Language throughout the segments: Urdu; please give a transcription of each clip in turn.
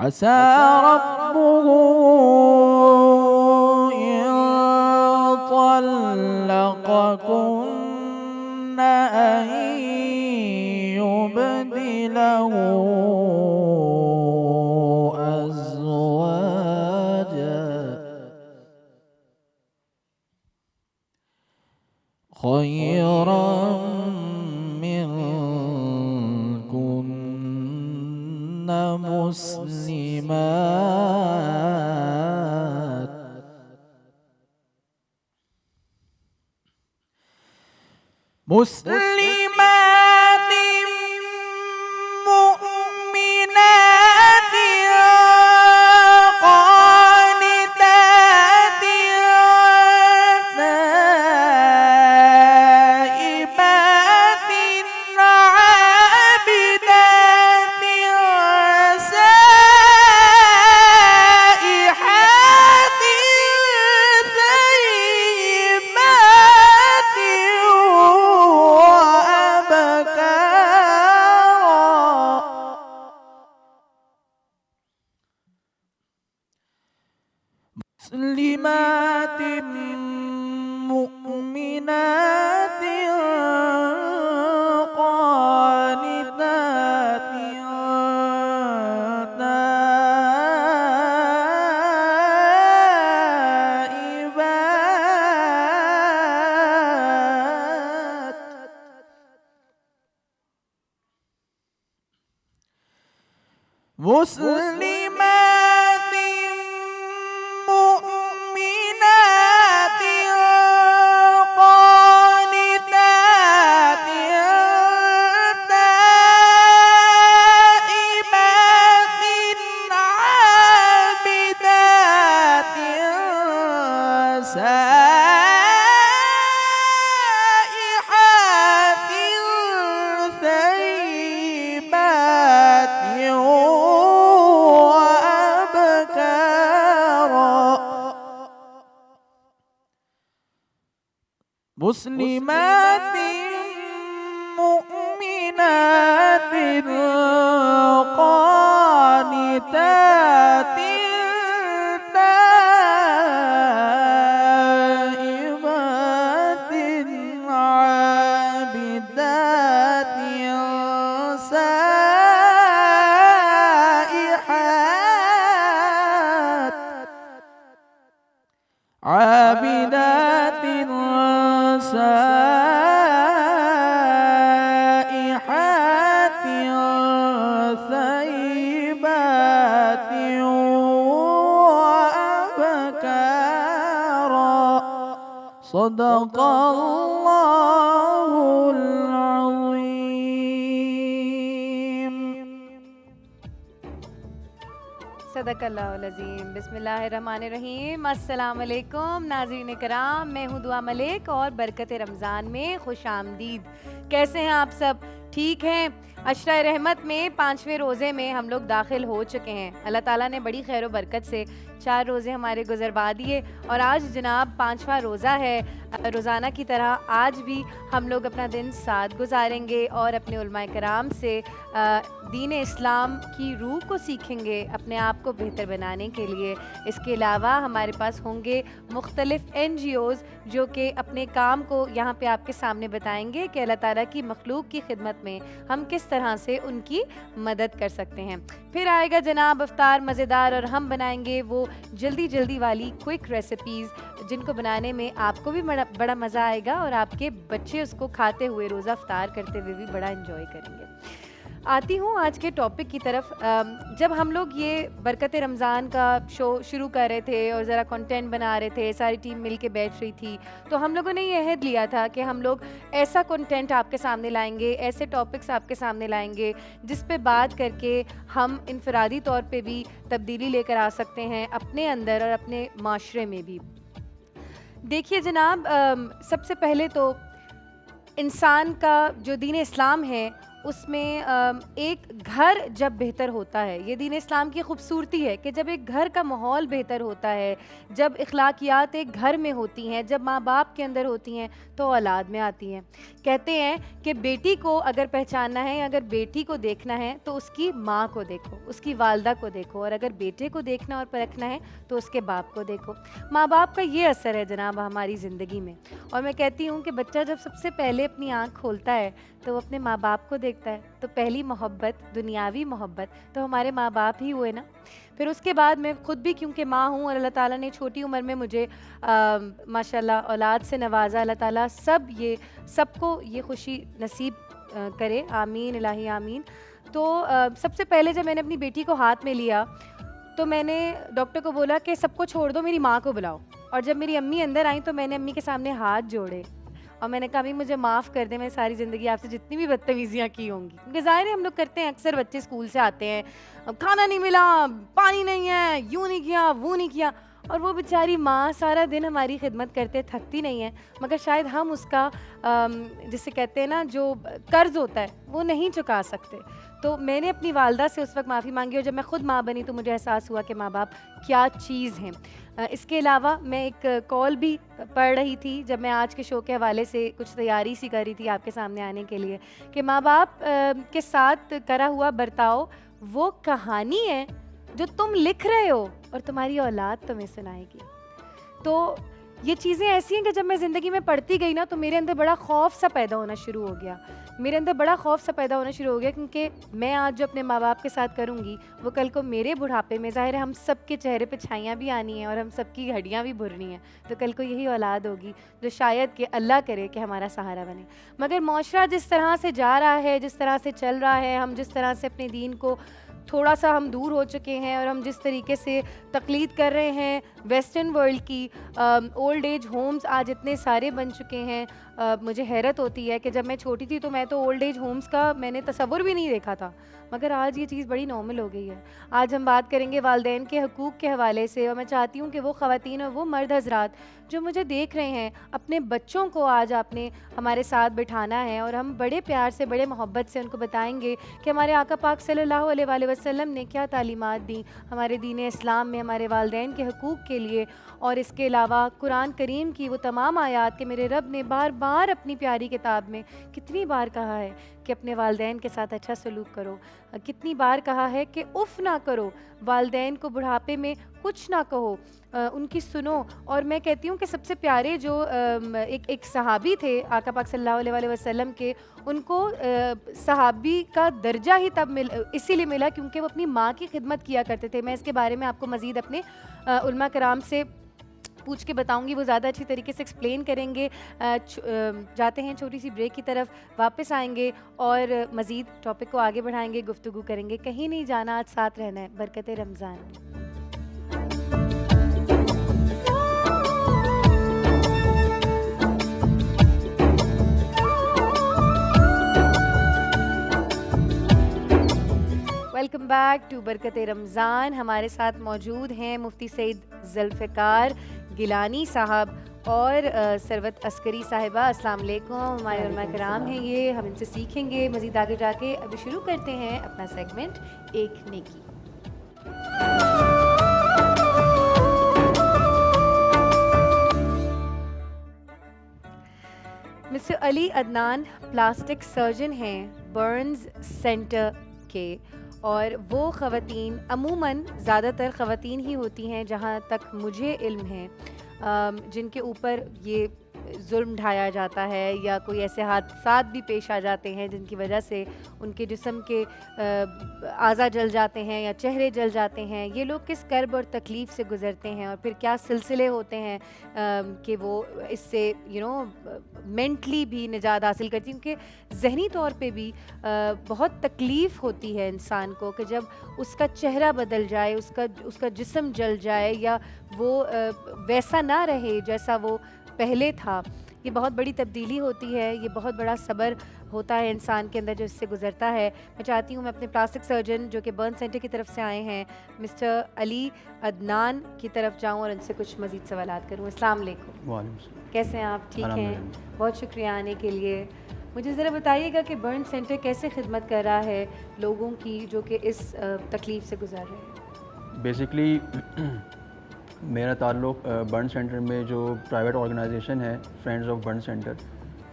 عسى ربه إن طلقكن أن يبدله أزواجا خيرا منكن مسلمات مؤمنات قانتات تائبات عابدات سائحات ثيبات مسلمات مؤمنات قانتات تائبات مسلمات مؤمنات قانتات تائبات عابدات سائحات ثيبات مسلمات مؤمنات قانتات تائبات عابدات سائحات عابدات سائحات ثيبات وأبكارا صدق الله العظيم. صدق اللہ العظیم. بسم اللہ الرحمن الرحیم. السلام علیکم ناظرین کرام، میں ہوں دعا ملک اور برکت رمضان میں خوش آمدید. کیسے ہیں آپ سب؟ ٹھیک ہیں؟ عشرہ رحمت میں 5ویں روزے میں ہم لوگ داخل ہو چکے ہیں. اللہ تعالیٰ نے بڑی خیر و برکت سے 4 روزے ہمارے گزروا دیے اور آج جناب 5واں روزہ ہے. روزانہ کی طرح آج بھی ہم لوگ اپنا دن ساتھ گزاریں گے اور اپنے علماء کرام سے دین اسلام کی روح کو سیکھیں گے اپنے آپ کو بہتر بنانے کے لیے. اس کے علاوہ ہمارے پاس ہوں گے مختلف NGOs جو کہ اپنے کام کو یہاں پہ آپ کے سامنے بتائیں گے کہ اللہ تعالیٰ کی مخلوق کی خدمت میں ہم کس طرح سے ان کی مدد کر سکتے ہیں. پھر آئے گا جناب افطار مزیدار اور ہم بنائیں گے وہ جلدی والی کوئک ریسیپیز جن کو بنانے میں آپ کو بھی بڑا مزہ آئے گا اور آپ کے بچے اس کو کھاتے ہوئے روزہ افطار کرتے ہوئے بھی بڑا انجوائے کریں گے. آتی ہوں آج کے ٹاپک کی طرف. جب ہم لوگ یہ برکت رمضان کا شو شروع کر رہے تھے اور ذرا کنٹینٹ بنا رہے تھے، ساری ٹیم مل کے بیٹھ رہی تھی، تو ہم لوگوں نے یہ عہد لیا تھا کہ ہم لوگ ایسا کنٹینٹ آپ کے سامنے لائیں گے، ایسے ٹاپکس آپ کے سامنے لائیں گے جس پہ بات کر کے ہم انفرادی طور پہ بھی تبدیلی لے کر آ سکتے ہیں اپنے اندر اور اپنے معاشرے میں بھی. دیکھیے جناب، سب سے پہلے تو انسان کا جو دین اسلام ہے اس میں ایک گھر جب بہتر ہوتا ہے، یہ دین اسلام کی خوبصورتی ہے کہ جب ایک گھر کا ماحول بہتر ہوتا ہے، جب اخلاقیات ایک گھر میں ہوتی ہیں، جب ماں باپ کے اندر ہوتی ہیں تو اولاد میں آتی ہیں۔ کہتے ہیں کہ بیٹی کو اگر پہچاننا ہے، اگر بیٹی کو دیکھنا ہے تو اس کی ماں کو دیکھو، اس کی والدہ کو دیکھو، اور اگر بیٹے کو دیکھنا اور پرکھنا ہے تو اس کے باپ کو دیکھو۔ ماں باپ کا یہ اثر ہے جناب ہماری زندگی میں، اور میں کہتی ہوں کہ بچہ جب سب سے پہلے اپنی آنکھ کھولتا ہے تو وہ اپنے ماں باپ کو دیکھتا ہے، تو پہلی محبت، دنیاوی محبت تو ہمارے ماں باپ ہی ہوئے نا۔ پھر اس کے بعد میں خود بھی کیونکہ ماں ہوں اور اللہ تعالیٰ نے چھوٹی عمر میں مجھے ماشاءاللہ اولاد سے نوازا، اللہ تعالیٰ سب کو یہ خوشی نصیب کرے، آمین الہی آمین۔ تو سب سے پہلے جب میں نے اپنی بیٹی کو ہاتھ میں لیا تو میں نے ڈاکٹر کو بولا کہ سب کو چھوڑ دو، میری ماں کو بلاؤ، اور جب میری امی اندر آئیں تو میں نے امی کے سامنے ہاتھ جوڑے اور میں نے کہا امی مجھے معاف کر دیں، میں ساری زندگی آپ سے جتنی بھی بدتمیزیاں کی ہوں گی، کیونکہ ظاہر ہے ہم لوگ کرتے ہیں، اکثر بچے اسکول سے آتے ہیں، کھانا نہیں ملا، پانی نہیں ہے، یوں نہیں کیا، وہ نہیں کیا، اور وہ بیچاری ماں سارا دن ہماری خدمت کرتے تھکتی نہیں ہے، مگر شاید ہم اس کا جسے کہتے ہیں نا جو قرض ہوتا ہے وہ نہیں چکا سکتے۔ تو میں نے اپنی والدہ سے اس وقت معافی مانگی، اور جب میں خود ماں بنی تو مجھے احساس ہوا کہ ماں باپ کیا چیز ہیں۔ اس کے علاوہ میں ایک کال بھی پڑھ رہی تھی جب میں آج کے شو کے حوالے سے کچھ تیاری سی کر رہی تھی آپ کے سامنے آنے کے لیے، کہ ماں باپ کے ساتھ کرا ہوا برتاؤ وہ کہانی ہے جو تم لکھ رہے ہو اور تمہاری اولاد تمہیں سنائے گی۔ تو یہ چیزیں ایسی ہیں کہ جب میں زندگی میں پڑھتی گئی نا تو میرے اندر بڑا خوف سا پیدا ہونا شروع ہو گیا، کیونکہ میں آج جو اپنے ماں باپ کے ساتھ کروں گی وہ کل کو میرے بڑھاپے میں، ظاہر ہے ہم سب کے چہرے پہ چھائیاں بھی آنی ہیں اور ہم سب کی ہڈیاں بھی بھرنی ہیں، تو کل کو یہی اولاد ہوگی جو شاید کہ اللہ کرے کہ ہمارا سہارا بنے۔ مگر معاشرہ جس طرح سے جا رہا ہے، جس طرح سے چل رہا ہے، ہم جس طرح سے اپنے دین کو تھوڑا سا ہم دور ہو چکے ہیں، اور ہم جس طریقے سے تقلید کر رہے ہیں ویسٹرن ورلڈ کی، اولڈ ایج ہومز آج اتنے سارے بن چکے ہیں، مجھے حیرت ہوتی ہے کہ جب میں چھوٹی تھی تو میں تو اولڈ ایج ہومز کا میں نے تصور بھی نہیں دیکھا تھا، مگر آج یہ چیز بڑی نارمل ہو گئی ہے۔ آج ہم بات کریں گے والدین کے حقوق کے حوالے سے، اور میں چاہتی ہوں کہ وہ خواتین اور وہ مرد حضرات جو مجھے دیکھ رہے ہیں، اپنے بچوں کو آج آپ نے ہمارے ساتھ بٹھانا ہے، اور ہم بڑے پیار سے، بڑے محبت سے ان کو بتائیں گے کہ ہمارے آقا پاک صلی اللہ علیہ وآلہ وسلم نے کیا تعلیمات دیں ہمارے دین اسلام میں ہمارے والدین کے حقوق کے لیے، اور اس کے علاوہ قرآن کریم کی وہ تمام آیات کہ میرے رب نے بار بار اپنی پیاری کتاب میں کتنی بار کہا ہے کہ اپنے والدین کے ساتھ اچھا سلوک کرو، کتنی بار کہا ہے کہ اف نہ کرو، والدین کو بڑھاپے میں کچھ نہ کہو، ان کی سنو۔ اور میں کہتی ہوں کہ سب سے پیارے جو ایک صحابی تھے آقا پاک صلی اللہ علیہ وسلم کے، ان کو صحابی کا درجہ ہی تب اسی لیے ملا کیونکہ وہ اپنی ماں کی خدمت کیا کرتے تھے۔ میں اس کے بارے میں آپ کو مزید اپنے علماء کرام سے پوچھ کے بتاؤں گی، وہ زیادہ اچھی طریقے سے ایکسپلین کریں گے۔ جاتے ہیں چھوٹی سی بریک کی طرف، واپس آئیں گے اور مزید ٹاپک کو آگے بڑھائیں گے، گفتگو کریں گے، کہیں نہیں جانا، آج ساتھ رہنا ہے برکت رمضان میں۔ ویلکم بیک ٹو برکت رمضان۔ ہمارے ساتھ موجود ہیں مفتی سعید ذوالفقار گیلانی صاحب اور ثروت عسکری صاحبہ۔ السلام علیکم۔ ہمارے علماء کرام ہیں یہ، ہم ان سے سیکھیں گے مزید آگے جا کے۔ ابھی شروع کرتے ہیں اپنا سیگمنٹ ایک نیکی۔ مسٹر علی عدنان پلاسٹک سرجن ہیں برنز سینٹر کے، اور وہ خواتین عموماً زیادہ تر خواتین ہی ہوتی ہیں جہاں تک مجھے علم ہے جن کے اوپر یہ ظلم ڈھایا جاتا ہے، یا کوئی ایسے حادثات بھی پیش آ جاتے ہیں جن کی وجہ سے ان کے جسم کے اعضاء جل جاتے ہیں یا چہرے جل جاتے ہیں۔ یہ لوگ کس کرب اور تکلیف سے گزرتے ہیں، اور پھر کیا سلسلے ہوتے ہیں کہ وہ اس سے مینٹلی بھی نجات حاصل کرتی ہیں، کیونکہ ذہنی طور پہ بھی بہت تکلیف ہوتی ہے انسان کو کہ جب اس کا چہرہ بدل جائے، اس کا جسم جل جائے، یا وہ ویسا نہ رہے جیسا وہ پہلے تھا۔ یہ بہت بڑی تبدیلی ہوتی ہے، یہ بہت بڑا صبر ہوتا ہے انسان کے اندر جو اس سے گزرتا ہے۔ میں چاہتی ہوں میں اپنے پلاسٹک سرجن جو کہ برن سینٹر کی طرف سے آئے ہیں مسٹر علی عدنان کی طرف جاؤں اور ان سے کچھ مزید سوالات کروں۔ السلام علیکم۔ وعلیکم السلام۔ کیسے ہیں آپ؟ ٹھیک ہیں؟ بہت شکریہ آنے کے لیے۔ مجھے ذرا بتائیے گا کہ برن سینٹر کیسے خدمت کر رہا ہے لوگوں کی جو کہ اس تکلیف سے گزر رہے ہیں؟ بیسکلی میرا تعلق برن سینٹر میں جو پرائیویٹ آرگنائزیشن ہے فرینڈز آف برن سینٹر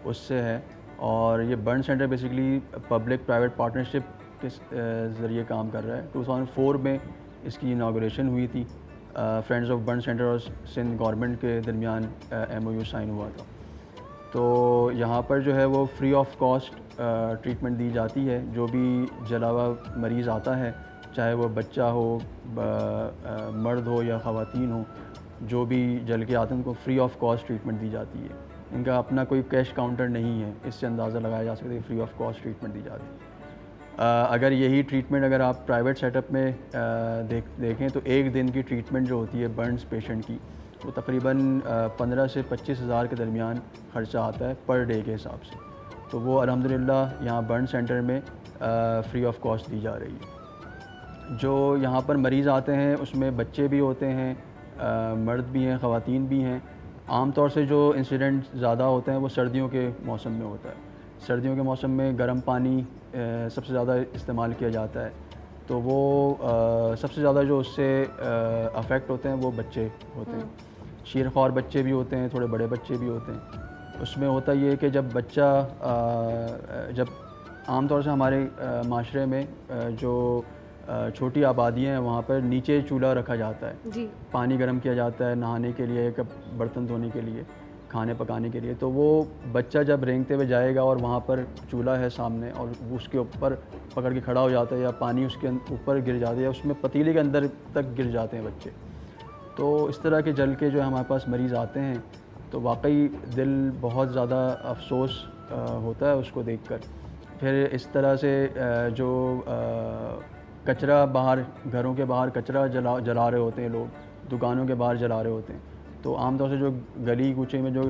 اس سے ہے، اور یہ burn centre basically public private partnership کے ذریعے کام کر رہا ہے۔ 2004 میں اس کی اناگوریشن ہوئی تھی، فرینڈز آف برن سینٹر اور سندھ گورنمنٹ کے درمیان MOU سائن ہوا تھا۔ تو یہاں پر جو ہے وہ فری آف کاسٹ ٹریٹمنٹ دی جاتی ہے، جو بھی جلا ہوا مریض آتا ہے، چاہے وہ بچہ ہو، مرد ہو یا خواتین ہو، جو بھی جل کے آتے ہیں ان کو فری آف کاسٹ ٹریٹمنٹ دی جاتی ہے۔ ان کا اپنا کوئی کیش کاؤنٹر نہیں ہے، اس سے اندازہ لگایا جا سکتا ہے فری آف کاسٹ ٹریٹمنٹ دی جاتی ہے۔ اگر یہی ٹریٹمنٹ اگر آپ پرائیویٹ سیٹ اپ میں دیکھیں تو ایک دن کی ٹریٹمنٹ جو ہوتی ہے برنس پیشنٹ کی، وہ تقریباً 15 سے 25 ہزار کے درمیان خرچہ آتا ہے پر ڈے کے حساب سے۔ تو وہ الحمدللہ یہاں برن سینٹر میں فری آف کاسٹ دی جا رہی ہے۔ جو یہاں پر مریض آتے ہیں اس میں بچے بھی ہوتے ہیں، مرد بھی ہیں، خواتین بھی ہیں۔ عام طور سے جو انسیڈنٹ زیادہ ہوتے ہیں وہ سردیوں کے موسم میں ہوتا ہے۔ سردیوں کے موسم میں گرم پانی سب سے زیادہ استعمال کیا جاتا ہے، تو وہ سب سے زیادہ جو اس سے افیکٹ ہوتے ہیں وہ بچے ہوتے ہیں۔ شیرخوار بچے بھی ہوتے ہیں، تھوڑے بڑے بچے بھی ہوتے ہیں۔ اس میں ہوتا یہ ہے کہ جب بچہ جب عام طور سے ہمارے معاشرے میں جو چھوٹی آبادیاں ہیں وہاں پر نیچے چولہا رکھا جاتا ہے، جی، پانی گرم کیا جاتا ہے نہانے کے لیے، برتن دھونے کے لیے، کھانے پکانے کے لیے۔ تو وہ بچہ جب رینگتے ہوئے جائے گا اور وہاں پر چولہا ہے سامنے اور وہ اس کے اوپر پکڑ کے کھڑا ہو جاتا ہے، یا پانی اس کے اوپر گر جاتا ہے، یا اس میں پتیلے کے اندر تک گر جاتے ہیں بچے۔ تو اس طرح کے جل کے جو ہمارے پاس مریض آتے ہیں تو واقعی دل بہت زیادہ افسوس ہوتا ہے اس کو دیکھ کر۔ پھر اس طرح سے جو کچرا باہر، گھروں کے باہر کچرا جلا رہے ہوتے ہیں لوگ، دکانوں کے باہر جلا رہے ہوتے ہیں، تو عام طور سے جو گلی کوچے میں جو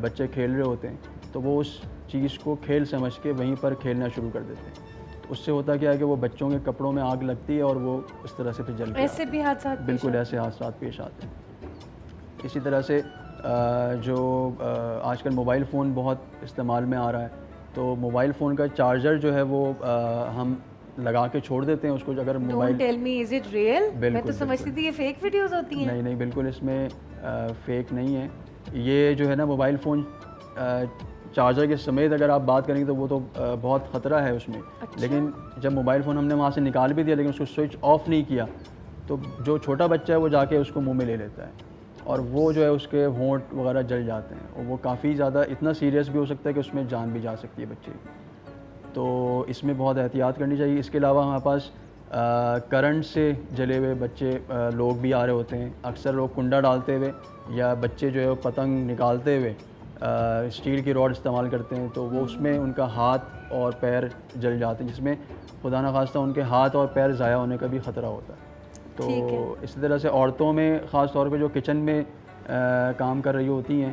بچے کھیل رہے ہوتے ہیں تو وہ اس چیز کو کھیل سمجھ کے وہیں پر کھیلنا شروع کر دیتے ہیں۔ تو اس سے ہوتا کیا ہے کہ وہ بچوں کے کپڑوں میں آگ لگتی ہے اور وہ اس طرح سے پھر جل کے ایسے بھی حادثات بالکل ایسے حادثات پیش آتے ہیں۔ اسی طرح سے جو آج کل موبائل فون بہت استعمال میں آ رہا ہے، تو موبائل فون کا چارجر جو ہے وہ ہم لگا کے چھوڑ دیتے ہیں اس کو۔ اگر mobile tell me is it real? میں تو بالکل سمجھتی تھی یہ فیک ویڈیوز ہوتی ہیں۔ نہیں بالکل اس میں فیک نہیں ہے۔ یہ جو ہے نا موبائل فون چارجر کے سمیت اگر آپ بات کریں گے تو وہ تو بہت خطرہ ہے اس میں، لیکن جب موبائل فون ہم نے وہاں سے نکال بھی دیا لیکن اس کو سوئچ آف نہیں کیا تو جو چھوٹا بچہ ہے وہ جا کے اس کو منہ میں لے لیتا ہے اور وہ جو ہے اس کے ہونٹ وغیرہ جل جاتے ہیں، اور وہ کافی زیادہ اتنا سیریس بھی ہو سکتا ہے کہ اس میں جان بھی جا سکتی ہے بچے کی۔ تو اس میں بہت احتیاط کرنی چاہیے۔ اس کے علاوہ ہمارے پاس کرنٹ سے جلے ہوئے بچے لوگ بھی آ رہے ہوتے ہیں۔ اکثر لوگ کنڈا ڈالتے ہوئے یا بچے جو ہے پتنگ نکالتے ہوئے اسٹیل کی راڈ استعمال کرتے ہیں، تو وہ اس میں ان کا ہاتھ اور پیر جل جاتے ہیں، جس میں خدا نخواستہ ان کے ہاتھ اور پیر ضائع ہونے کا بھی خطرہ ہوتا ہے۔ تو اسی طرح سے عورتوں میں خاص طور پہ جو کچن میں کام کر رہی ہوتی ہیں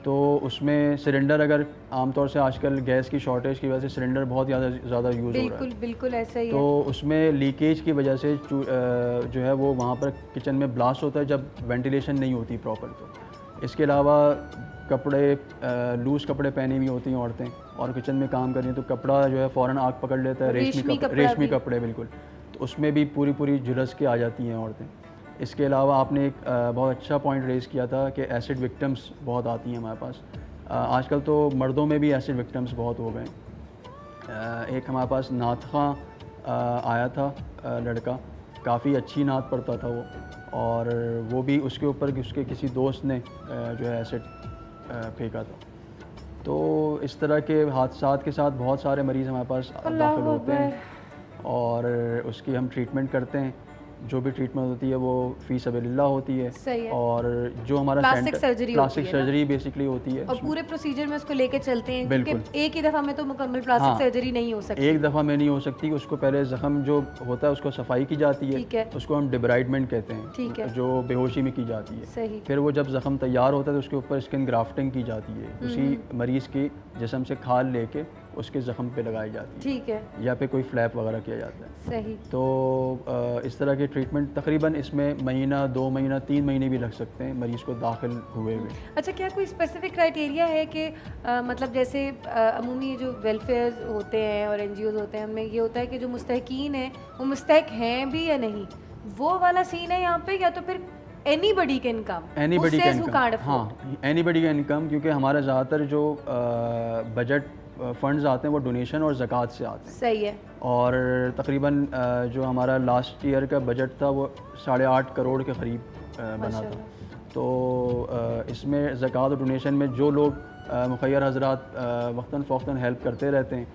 تو اس میں سلنڈر، اگر عام طور سے آج کل گیس کی شارٹیج کی وجہ سے سلنڈر بہت زیادہ یوز ہو رہا ہے، بالکل ایسا ہی ہے۔ تو اس میں لیکیج کی وجہ سے جو ہے وہ وہاں پر کچن میں بلاسٹ ہوتا ہے جب وینٹیلیشن نہیں ہوتی پراپر۔ تو اس کے علاوہ کپڑے، لوز کپڑے پہنی ہوئی ہوتی ہیں عورتیں اور کچن میں کام کر رہی ہیں، تو کپڑا جو ہے فوراً آگ پکڑ لیتا ہے، ریشمی کپڑے بالکل، تو اس میں بھی پوری جھلس کے آ جاتی ہیں عورتیں۔ اس کے علاوہ آپ نے ایک بہت اچھا پوائنٹ ریز کیا تھا کہ ایسڈ وکٹمس بہت آتی ہیں ہمارے پاس۔ آج کل تو مردوں میں بھی ایسڈ وکٹمس بہت ہو گئے ہیں۔ ایک ہمارے پاس نعت خواں آیا تھا لڑکا، کافی اچھی نعت پڑھتا تھا وہ، اور وہ بھی اس کے اوپر اس کے کسی دوست نے جو ہے ایسڈ پھینکا تھا۔ تو اس طرح کے حادثات کے ساتھ بہت سارے مریض ہمارے پاس داخل ہوتے ہیں اور اس کی ہم ٹریٹمنٹ کرتے ہیں۔ جو بھی ٹریٹمنٹ ہوتی ہے وہ فی سبیل اللہ ہوتی ہے، اور جو ہمارا پلاسٹک سرجری بیسکلی ہوتی ہے، اور پورے پروسیجر میں اس کو لے کے چلتے ہیں کیونکہ ایک ہی دفعہ میں تو مکمل پلاسٹک سرجری نہیں ہو سکتی، ایک دفعہ میں نہیں ہو سکتی۔ اس کو پہلے زخم جو ہوتا ہے اس کو صفائی کی جاتی ہے، اس کو ہم ڈیبرائڈمنٹ کہتے ہیں، جو بے ہوشی میں کی جاتی ہے۔ پھر وہ جب زخم تیار ہوتا ہے تو اس کے اوپر اسکن گرافٹنگ کی جاتی ہے، اسی مریض کی جسم سے کھال لے کے اس کے زخم پہ لگائی جاتی ہے ٹھیک ہے, یا پہ کوئی فلیپ وغیرہ کیا جاتا ہے. صحیح. تو اس طرح کے ٹریٹمنٹ تقریباً اس میں مہینہ 2 مہینہ 3 مہینے بھی لگ سکتے ہیں مریض کو داخل ہوئے ہوئے. اچھا, کیا کوئی اسپیسیفک کرائٹیریا ہے کہ مطلب جیسے عمومی جو ویلفیئر ہوتے ہیں اور این جی اوز ہوتے ہیں ان میں یہ ہوتا ہے کہ جو مستحقین ہیں وہ مستحق ہیں بھی یا نہیں, وہ والا سین ہے یہاں پہ, یا تو پھر اینی بڈی کا انکم, اینی بڈی کا انکم, ہاں اینی بڈی کا انکم, کیونکہ ہمارا زیادہ تر جو بجٹ فنڈز آتے ہیں وہ ڈونیشن اور زکوٰۃ سے آتے ہیں. صحیح ہے. اور تقریباً جو ہمارا لاسٹ ایئر کا بجٹ تھا وہ 8.5 کروڑ کے قریب بنا تھا. تو اس میں زکوٰۃ اور ڈونیشن میں جو لوگ مخیر حضرات وقتاً فوقتاً ہیلپ کرتے رہتے ہیں,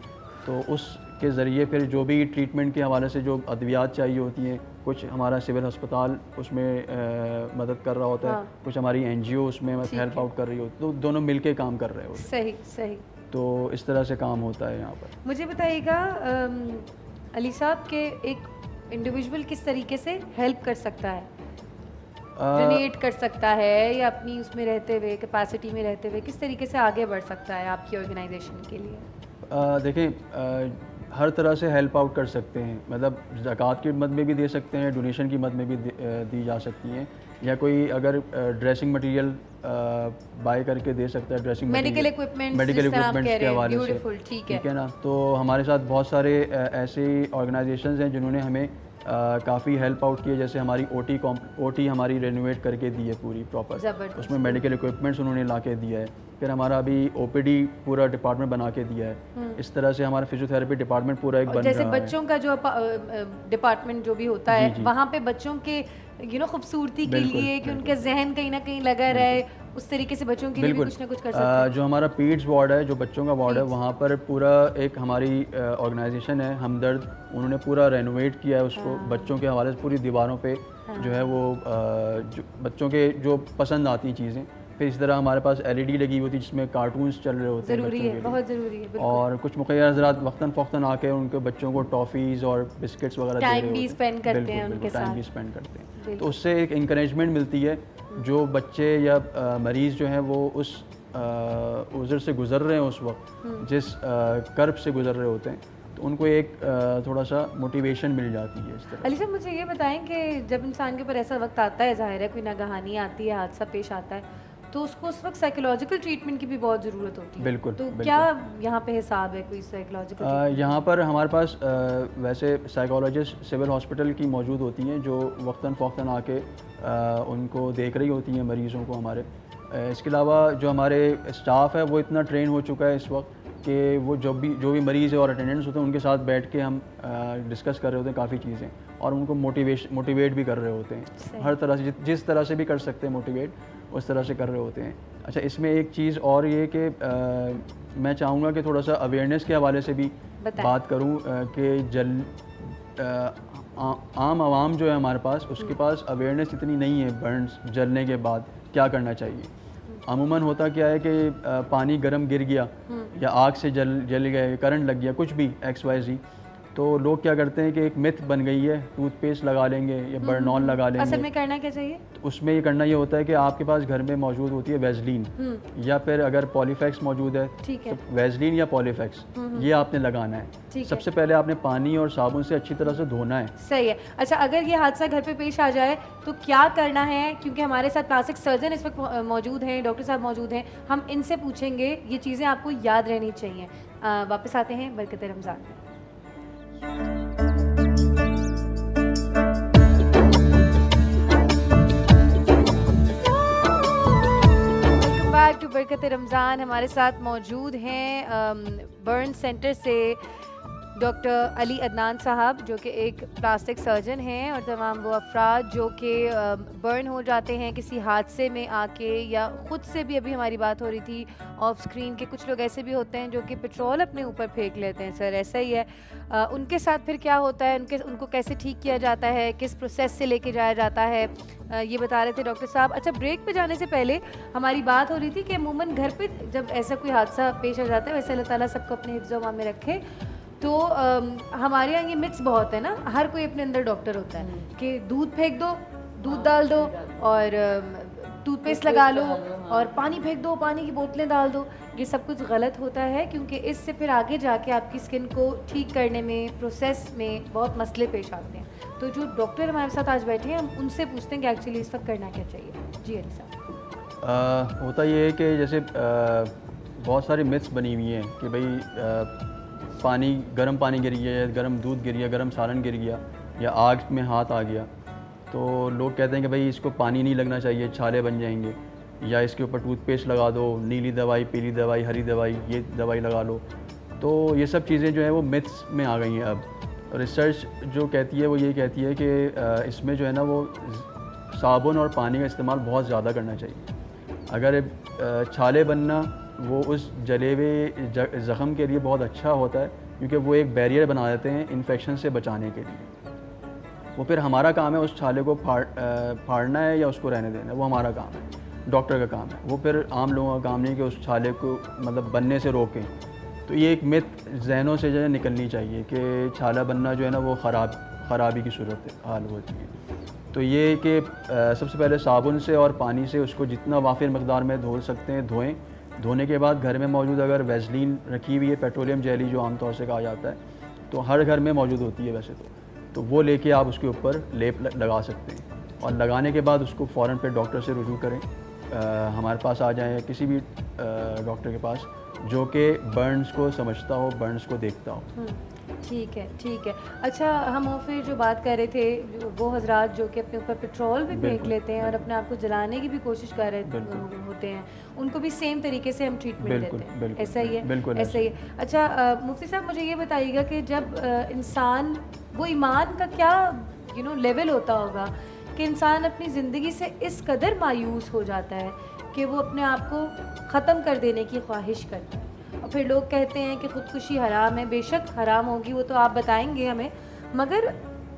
تو اس کے ذریعے پھر جو بھی ٹریٹمنٹ کے حوالے سے جو ادویات چاہیے ہوتی ہیں, کچھ ہمارا سول ہسپتال اس میں مدد کر رہا ہوتا ہے, کچھ ہماری این جی او اس میں ہیلپ آؤٹ کر رہی ہوتی ہے, تو دونوں مل کے کام کر رہے ہوتے ہیں. صحیح صحیح. تو اس طرح سے کام ہوتا ہے یہاں پر. مجھے بتائیے گا علی صاحب کہ ایک انڈیویژول کس طریقے سے ہیلپ کر سکتا ہے, ڈونیٹ کر سکتا ہے, یا اپنی اس میں رہتے ہوئے کیپیسٹی میں رہتے ہوئے کس طریقے سے آگے بڑھ سکتا ہے آپ کی آرگنائزیشن کے لیے؟ دیکھیں, ہر طرح سے ہیلپ آؤٹ کر سکتے ہیں, مطلب زکوٰۃ کی مد میں بھی دے سکتے ہیں, ڈونیشن کی مد میں بھی دی جا سکتی ہیں, یا کوئی اگر ڈریسنگ مٹیریل بائی کر کے دے سکتا ہے, ڈریسنگ میڈیکل اکوپمنٹس کے حوالے سے, ٹھیک ہے نا. تو ہمارے ساتھ بہت سارے ایسی آرگنائزیشنز ہیں جنہوں نے ہمیں کافی ہیلپ آؤٹ کی ہے. جیسے ہماری او ٹی ہماری رینوویٹ کر کے دی ہے پوری پراپر, اس میں میڈیکل اکوپمنٹس انہوں نے لا کے دیا ہے. پھر ہمارا ابھی او پی ڈی پورا ڈپارٹمنٹ بنا کے دیا ہے. اس طرح سے ہمارا فزیوتھیراپی ڈپارٹمنٹ پورا ایک بن رہا ہے. جیسے بچوں کا جو ڈپارٹمنٹ جو بھی ہوتا ہے وہاں پہ بچوں کے خوبصورتی کے لیے کہ ان کا ذہن کہیں نہ کہیں لگا رہے, اس طریقے سے بچوں کے لیے بھی کچھ نہ کچھ کر سکتے ہیں. جو ہمارا پیڈز وارڈ ہے, جو بچوں کا وارڈ ہے, وہاں پر پورا ایک ہماری آرگنائزیشن ہے ہمدرد, انہوں نے پورا رینوویٹ کیا ہے اس کو. بچوں کے حوالے سے پوری دیواروں پہ جو ہے وہ بچوں کے جو پسند آتی ہیں چیزیں. پھر اس طرح ہمارے پاس ایل ای ڈی لگی ہوئی تھی جس میں کارٹونس چل رہے ہوتے ہیں. ضروری ہے, بہت ضروری ہے. اور کچھ مخیر حضرات وقتاً فوقتاً آ کے ان کے بچوں کو ٹافیز اور بسکٹس وغیرہ ٹائم بھی اسپینڈ کرتے ہیں ان کے ساتھ, ٹائم بھی اسپینڈ کرتے ہیں. تو اس سے ایک انکریجمنٹ ملتی ہے. جو بچے یا مریض جو ہیں وہ اس عذر سے گزر رہے ہیں, اس وقت جس کرب سے گزر رہے ہوتے ہیں, تو ان کو ایک تھوڑا سا موٹیویشن مل جاتی ہے اس طرح. علی صاحب مجھے یہ بتائیں کہ جب انسان کے اوپر ایسا وقت آتا ہے, ظاہر ہے کوئی ناگہانی آتی ہے, حادثہ پیش آتا ہے, تو اس کو اس وقت سائیکولوجیکل ٹریٹمنٹ کی بھی بہت ضرورت ہوتی ہے. بالکل. تو کیا یہاں پہ حساب ہے کوئی سائیکولوجیکل؟ یہاں پر ہمارے پاس ویسے سائیکولوجسٹ سول ہاسپٹل کی موجود ہوتی ہیں جو وقتاً فوقتاً آ کے ان کو دیکھ رہی ہوتی ہیں مریضوں کو ہمارے. اس کے علاوہ جو ہمارے اسٹاف ہے وہ اتنا ٹرین ہو چکا ہے اس وقت کہ وہ جو بھی مریض ہے اور اٹینڈنٹس ہوتے ہیں ان کے ساتھ بیٹھ کے ہم ڈسکس کر رہے ہوتے ہیں کافی چیزیں, اور ان کو موٹیویٹ بھی کر رہے ہوتے ہیں. ہر طرح سے جس طرح سے بھی کر سکتے ہیں موٹیویٹ, اس طرح سے کر رہے ہوتے ہیں. اچھا, اس میں ایک چیز اور یہ کہ میں چاہوں گا کہ تھوڑا سا اویئرنیس کے حوالے سے بھی بات کروں کہ عام عوام جو ہے ہمارے پاس, اس کے پاس اویئرنیس اتنی نہیں ہے برنس جلنے کے بعد کیا کرنا چاہیے. عموماً ہوتا کیا ہے کہ پانی گرم گر گیا یا آگ سے جل گئے, کرنٹ لگ گیا, کچھ بھی ایکس وائی زی, تو لوگ کیا کرتے ہیں کہ ایک متھ بن گئی ہے, ٹوتھ پیسٹ لگا لیں گے یا برنول لگا لیں گے. اصل میں کرنا کیا چاہیے اس میں یہ کرنا یہ ہوتا ہے کہ آپ کے پاس گھر میں موجود ہوتی ہے ویزلین, یا پھر اگر پولی فیکس موجود ہے, ویزلین یا پولی فیکس, یہ آپ نے لگانا ہے. سب سے پہلے آپ نے پانی اور صابن سے اچھی طرح سے دھونا ہے. صحیح ہے. اچھا, اگر یہ حادثہ گھر پہ پیش آ جائے تو کیا کرنا ہے؟ کیونکہ ہمارے ساتھ پلاسٹک سرجن اس وقت موجود ہیں, ڈاکٹر صاحب موجود ہیں, ہم ان سے پوچھیں گے یہ چیزیں آپ کو یاد رہنی چاہیے. واپس آتے ہیں برکت رمضان میں. بیک ٹو برکت رمضان. ہمارے ساتھ موجود ہیں برن سینٹر سے ڈاکٹر علی عدنان صاحب, جو کہ ایک پلاسٹک سرجن ہیں, اور تمام وہ افراد جو کہ برن ہو جاتے ہیں کسی حادثے میں آ کے, یا خود سے بھی ابھی ہماری بات ہو رہی تھی آف اسکرین کے کچھ لوگ ایسے بھی ہوتے ہیں جو کہ پیٹرول اپنے اوپر پھینک لیتے ہیں. سر ایسا ہی ہے, ان کے ساتھ پھر کیا ہوتا ہے, ان کو کیسے ٹھیک کیا جاتا ہے, کس پروسیس سے لے کے جایا جاتا ہے, یہ بتا رہے تھے ڈاکٹر صاحب. اچھا, بریک پہ جانے سے پہلے ہماری بات ہو رہی تھی کہ عموماً گھر پہ جب ایسا کوئی حادثہ پیش آ جاتا ہے, ویسے اللہ تعالیٰ سب کو اپنے حفظ و امان میں رکھے, تو ہمارے یہاں یہ مکس بہت ہے نا, ہر کوئی اپنے اندر ڈاکٹر ہوتا ہے کہ دودھ پھینک دو, دودھ ڈال دو, اور ٹوتھ پیسٹ لگا لو اور پانی پھینک دو, پانی کی بوتلیں ڈال دو. یہ سب کچھ غلط ہوتا ہے کیونکہ اس سے پھر آگے جا کے آپ کی اسکن کو ٹھیک کرنے میں, پروسیس میں بہت مسئلے پیش آتے ہیں. تو جو ڈاکٹر ہمارے ساتھ آج بیٹھے ہیں ہم ان سے پوچھتے ہیں کہ ایکچولی اس وقت کرنا کیا چاہیے. جی علی صاحب. ہوتا یہ ہے کہ جیسے بہت ساری متس بنی ہوئی ہیں کہ بھئی پانی, گرم پانی گر گیا یا گرم دودھ گر گیا, گرم سالن گر گیا یا آگ میں ہاتھ آ گیا تو لوگ کہتے ہیں کہ بھئی اس کو پانی نہیں لگنا چاہیے, چھالے بن جائیں گے, یا اس کے اوپر ٹوتھ پیسٹ لگا دو, نیلی دوائی, پیلی دوائی, ہری دوائی, یہ دوائی لگا لو. تو یہ سب چیزیں جو ہیں وہ متس میں آ گئی ہیں. اب ریسرچ جو کہتی ہے وہ یہ کہتی ہے کہ اس میں جو ہے نا وہ صابن اور پانی کا استعمال بہت زیادہ کرنا چاہیے. اگر چھالے بننا وہ اس جلے ہوئے زخم کے لیے بہت اچھا ہوتا ہے کیونکہ وہ ایک بیریئر بنا دیتے ہیں انفیکشن سے بچانے کے لیے. وہ پھر ہمارا کام ہے اس چھالے کو پھاڑنا ہے یا اس کو رہنے دینا ہے, وہ ہمارا کام ہے, ڈاکٹر کا کام ہے. وہ پھر عام لوگوں کا کام نہیں کہ اس چھالے کو مطلب بننے سے روکیں. تو یہ ایک مت ذہنوں سے جو ہے نکلنی چاہیے کہ چھالا بننا جو ہے نا وہ خرابی کی صورت حال ہوتی ہے. تو یہ کہ سب سے پہلے صابن سے اور پانی سے اس کو جتنا وافر مقدار میں دھو سکتے ہیں دھوئیں. دھونے کے بعد گھر میں موجود اگر ویزلین رکھی ہوئی ہے, پیٹرولیم جیلی جو عام طور سے کہا جاتا ہے, تو ہر گھر میں موجود ہوتی ہے ویسے تو وہ لے کے آپ اس کے اوپر لیپ لگا سکتے ہیں. اور لگانے کے بعد اس کو فوراً پہ ڈاکٹر سے رجوع کریں, ہمارے پاس آ جائیں یا کسی بھی ڈاکٹر کے پاس جو کہ برنز کو سمجھتا ہو, برنز کو دیکھتا ہو. ٹھیک ہے, ٹھیک ہے. اچھا, ہم پھر جو بات کر رہے تھے وہ حضرات جو کہ اپنے اوپر پیٹرول بھی پھینک لیتے ہیں اور اپنے آپ کو جلانے کی بھی کوشش کر رہے ہوتے ہیں, ان کو بھی سیم طریقے سے ہم ٹریٹمنٹ دیتے ہیں, ایسا ہی ہے؟ بالکل ایسا ہی ہے. اچھا مفتی صاحب, مجھے یہ بتائیے گا کہ جب انسان, وہ ایمان کا کیا لیول ہوتا ہوگا کہ انسان اپنی زندگی سے اس قدر مایوس ہو جاتا ہے کہ وہ اپنے آپ کو ختم کر دینے کی خواہش کرتا ہے. اور پھر لوگ کہتے ہیں کہ خودکشی حرام ہے. بے شک حرام ہوگی, وہ تو آپ بتائیں گے ہمیں, مگر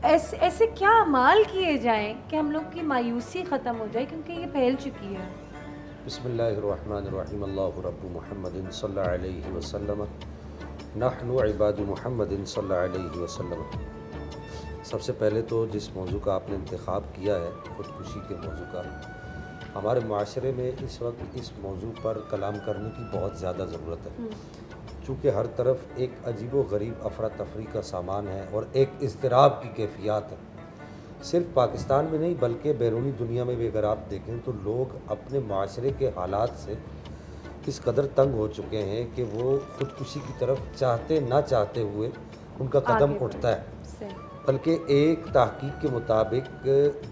ایسے کیا اعمال کیے جائیں کہ ہم لوگ کی مایوسی ختم ہو جائے کیونکہ یہ پھیل چکی ہے. بسم اللہ الرحمن الرحیم. اللہ رب محمد صلی اللہ علیہ وسلم, نحن عباد محمد صلی اللہ علیہ وسلم. سب سے پہلے تو جس موضوع کا آپ نے انتخاب کیا ہے, خودکشی کے موضوع کا, ہمارے معاشرے میں اس وقت اس موضوع پر کلام کرنے کی بہت زیادہ ضرورت ہے, چونکہ ہر طرف ایک عجیب و غریب افراتفری کا سامان ہے اور ایک اضطراب کی کیفیات ہے. صرف پاکستان میں نہیں بلکہ بیرونی دنیا میں بھی اگر آپ دیکھیں تو لوگ اپنے معاشرے کے حالات سے اس قدر تنگ ہو چکے ہیں کہ وہ خودکشی کی طرف چاہتے نہ چاہتے ہوئے ان کا قدم اٹھتا ہے. بلکہ ایک تحقیق کے مطابق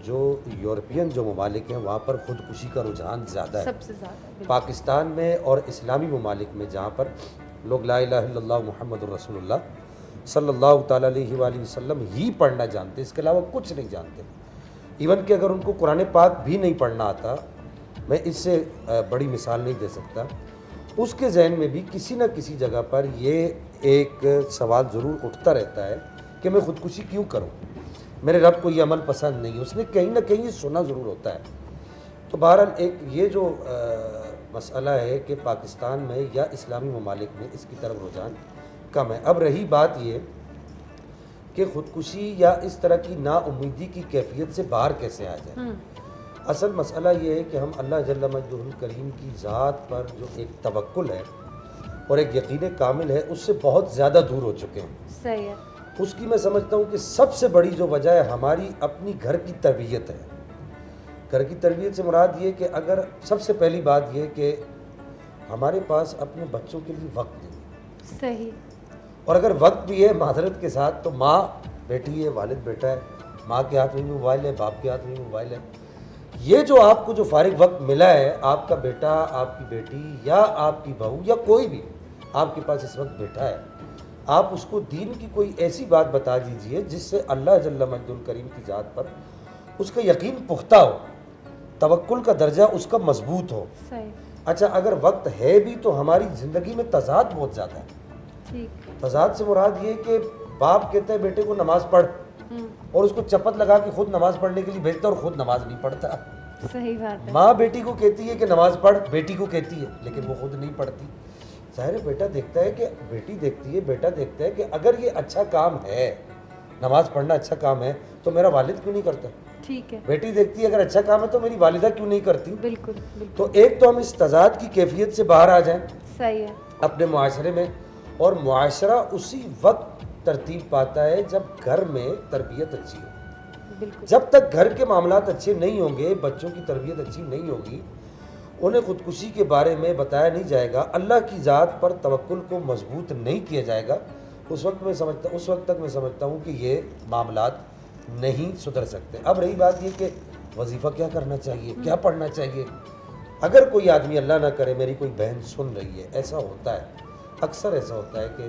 جو یورپین جو ممالک ہیں وہاں پر خودکشی کا رجحان زیادہ ہے سب سے زیادہ. پاکستان میں اور اسلامی ممالک میں جہاں پر لوگ لا الہ الا اللہ محمد الرسول اللہ صلی اللہ تعالیٰ علیہ وآلہ وسلم ہی پڑھنا جانتے, اس کے علاوہ کچھ نہیں جانتے. ایون کہ اگر ان کو قرآن پاک بھی نہیں پڑھنا آتا, میں اس سے بڑی مثال نہیں دے سکتا, اس کے ذہن میں بھی کسی نہ کسی جگہ پر یہ ایک سوال ضرور اٹھتا رہتا ہے کہ میں خودکشی کیوں کروں, میرے رب کو یہ عمل پسند نہیں. اس نے کہیں نہ کہیں یہ سنا ضرور ہوتا ہے. تو بہرحال ایک یہ جو مسئلہ ہے کہ پاکستان میں یا اسلامی ممالک میں اس کی طرف رجحان کم ہے. اب رہی بات یہ کہ خودکشی یا اس طرح کی نا امیدی کی کیفیت سے باہر کیسے آ جائے. اصل مسئلہ یہ ہے کہ ہم اللہ جل مجدہ الکریم کی ذات پر جو ایک توکل ہے اور ایک یقین کامل ہے اس سے بہت زیادہ دور ہو چکے ہیں. صحیح ہے. اس کی میں سمجھتا ہوں کہ سب سے بڑی جو وجہ ہے ہماری اپنی گھر کی تربیت ہے. گھر کی تربیت سے مراد یہ کہ اگر سب سے پہلی بات یہ کہ ہمارے پاس اپنے بچوں کے لیے وقت نہیں ہے. صحیح. اور اگر وقت بھی ہے معذرت کے ساتھ تو ماں بیٹی ہے, والد بیٹا ہے, ماں کے ہاتھ میں بھی موبائل ہے, باپ کے ہاتھ میں بھی موبائل ہے. یہ جو آپ کو جو فارغ وقت ملا ہے, آپ کا بیٹا, آپ کی بیٹی یا آپ کی بہو یا کوئی بھی آپ کے پاس اس وقت بیٹھا ہے, آپ اس کو دین کی کوئی ایسی بات بتا دیجئے جس سے اللہ جل مجدہ الکریم کی ذات پر اس کا یقین پختہ ہو, توکل کا درجہ اس کا مضبوط ہو. صحیح. اچھا اگر وقت ہے بھی تو ہماری زندگی میں تضاد بہت زیادہ ہے. ٹھیک. تضاد سے مراد یہ کہ باپ کہتا ہے بیٹے کو نماز پڑھ اور اس کو چپت لگا کے خود نماز پڑھنے کے لیے بھیجتا اور خود نماز نہیں پڑھتا. صحیح بات ہے. ماں بیٹی کو کہتی ہے کہ نماز پڑھ, بیٹی کو کہتی ہے لیکن وہ خود نہیں پڑھتی. ظاہر ہے بیٹا دیکھتا ہے کہ بیٹی دیکھتی ہے, بیٹا دیکھتا ہے کہ اگر یہ اچھا کام ہے, نماز پڑھنا اچھا کام ہے, تو میرا والد کیوں نہیں کرتا. ٹھیک ہے, بیٹی دیکھتی ہے اگر اچھا کام ہے تو میری والدہ کیوں نہیں کرتی. بالکل بالکل تو ایک تو ہم اس تضاد کی کیفیت سے باہر آ جائیں صحیح ہے. اپنے معاشرے میں, اور معاشرہ اسی وقت ترتیب پاتا ہے جب گھر میں تربیت اچھی ہو. بالکل جب تک گھر کے معاملات اچھے نہیں ہوں گے, بچوں کی تربیت اچھی نہیں ہوگی, انہیں خودکشی کے بارے میں بتایا نہیں جائے گا, اللہ کی ذات پر توکل کو مضبوط نہیں کیا جائے گا, اس وقت تک میں سمجھتا ہوں کہ یہ معاملات نہیں سدھر سکتے. اب رہی بات یہ کہ وظیفہ کیا کرنا چاہیے, کیا پڑھنا چاہیے. اگر کوئی آدمی اللہ نہ کرے, میری کوئی بہن سن رہی ہے, ایسا ہوتا ہے, اکثر ایسا ہوتا ہے کہ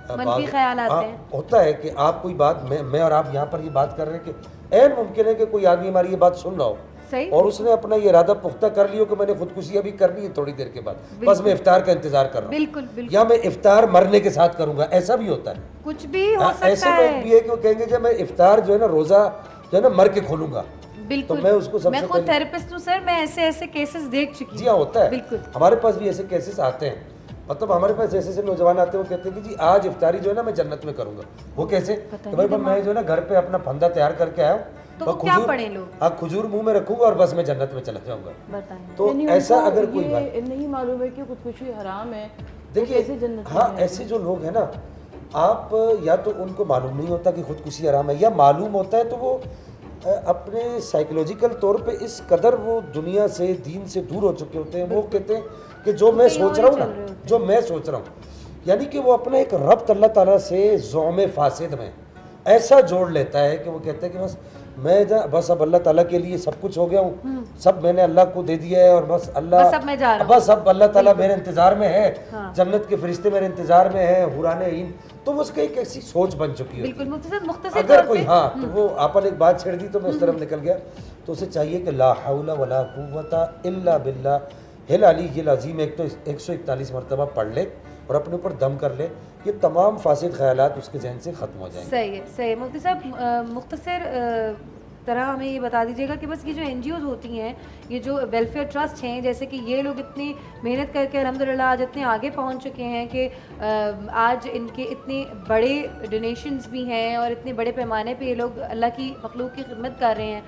منفی خیال آتے ہیں. ہوتا ہے کہ آپ کوئی بات, میں اور آپ یہاں پر یہ بات کر رہے ہیں کہ عین ممکن ہے کہ کوئی آدمی ہماری یہ بات سن رہا ہو صحیح, اور اس نے اپنا یہ ارادہ پختہ کر لیا کہ میں نے خودکشی ابھی کرنی ہے تھوڑی دیر کے بعد, بس میں افطار کا انتظار کر رہا ہوں, بالکل بالکل, یا میں افطار مرنے کے ساتھ کروں گا. ایسا بھی ہوتا ہے, کچھ بھی ہو ایسے سکتا لوگ ہے. بھی ہے کہ وہ کہیں گے جب میں افطار جو ہے نا, روزہ جو ہے نا, مر کے کھولوں گا. تو بالکل, میں اس کو سب میں سے خود تھراپسٹ ہوں سر, میں ایسے کیسز دیکھ چکی ہوں. جی ہاں ہوتا ہے, بالکل ہمارے پاس بھی ایسے کیسز آتے ہیں. مطلب ہمارے پاس ایسے نوجوان آتے ہیں, وہ کہتے ہیں کہ جی آج افطاری جو ہے نا میں جنت میں کروں گا. وہ کیسے کہ بھائی میں جو ہے نا گھر پہ اپنا پھندا تیار کر کے آیا ہوں, تو کیا پڑھیں لوگ, کھجور منہ میں رکھوں گا اور بس میں جنت میں چلا جاؤں گا. بتائیں. تو ایسا اگر کوئی بات نہیں معلوم ہے کہ خودکشی حرام ہے, دیکھیے ہاں ایسے جو لوگ ہیں نا, آپ یا تو ان کو معلوم نہیں ہوتا کہ خودکشی حرام ہے, یا معلوم ہوتا ہے تو وہ اپنے سائیکولوجیکل طور پہ اس قدر وہ دنیا سے, دین سے دور ہو چکے ہوتے ہیں. وہ کہتے ہیں کہ جو میں سوچ رہا ہوں نا, جو میں سوچ رہا ہوں, یعنی کہ وہ اپنا ایک ربط اللہ تعالیٰ سے زوم فاسد میں ایسا جوڑ لیتا ہے کہ وہ کہتے ہیں کہ بس اب اللہ تعالیٰ کے لیے سب کچھ ہو گیا ہوں, سب میں نے اللہ کو دے دیا ہے, اور بس اب اللہ تعالیٰ میرے انتظار میں ہے, جنت کے فرشتے میرے انتظار میں ہیں, حوران عین. تو وہ اس کا ایک ایسی سوچ بن چکی ہے. بالکل مختصر اگر کوئی ہاں تو وہ آپ نے ایک بات چھیڑ دی تو میں اس طرف نکل گیا. تو اسے چاہیے کہ لا حول ولا قوت الا باللہ العلی العظیم ایک تو 141 مرتبہ پڑھ لے اور اپنے اوپر دم کر لے, یہ تمام فاسد خیالات اس کے ذہن سے ختم ہو جائیں گے. صحیح ہے, صحیح. مفتی صاحب مختصر طرح ہمیں یہ بتا دیجیے گا کہ بس یہ جو این جی اوز ہوتی ہیں, یہ جو ویلفیئر ٹرسٹ ہیں, جیسے کہ یہ لوگ اتنی محنت کر کے الحمدللہ آج اتنے آگے پہنچ چکے ہیں کہ آج ان کے اتنے بڑے ڈونیشنز بھی ہیں اور اتنے بڑے پیمانے پہ یہ لوگ اللہ کی مخلوق کی خدمت کر رہے ہیں.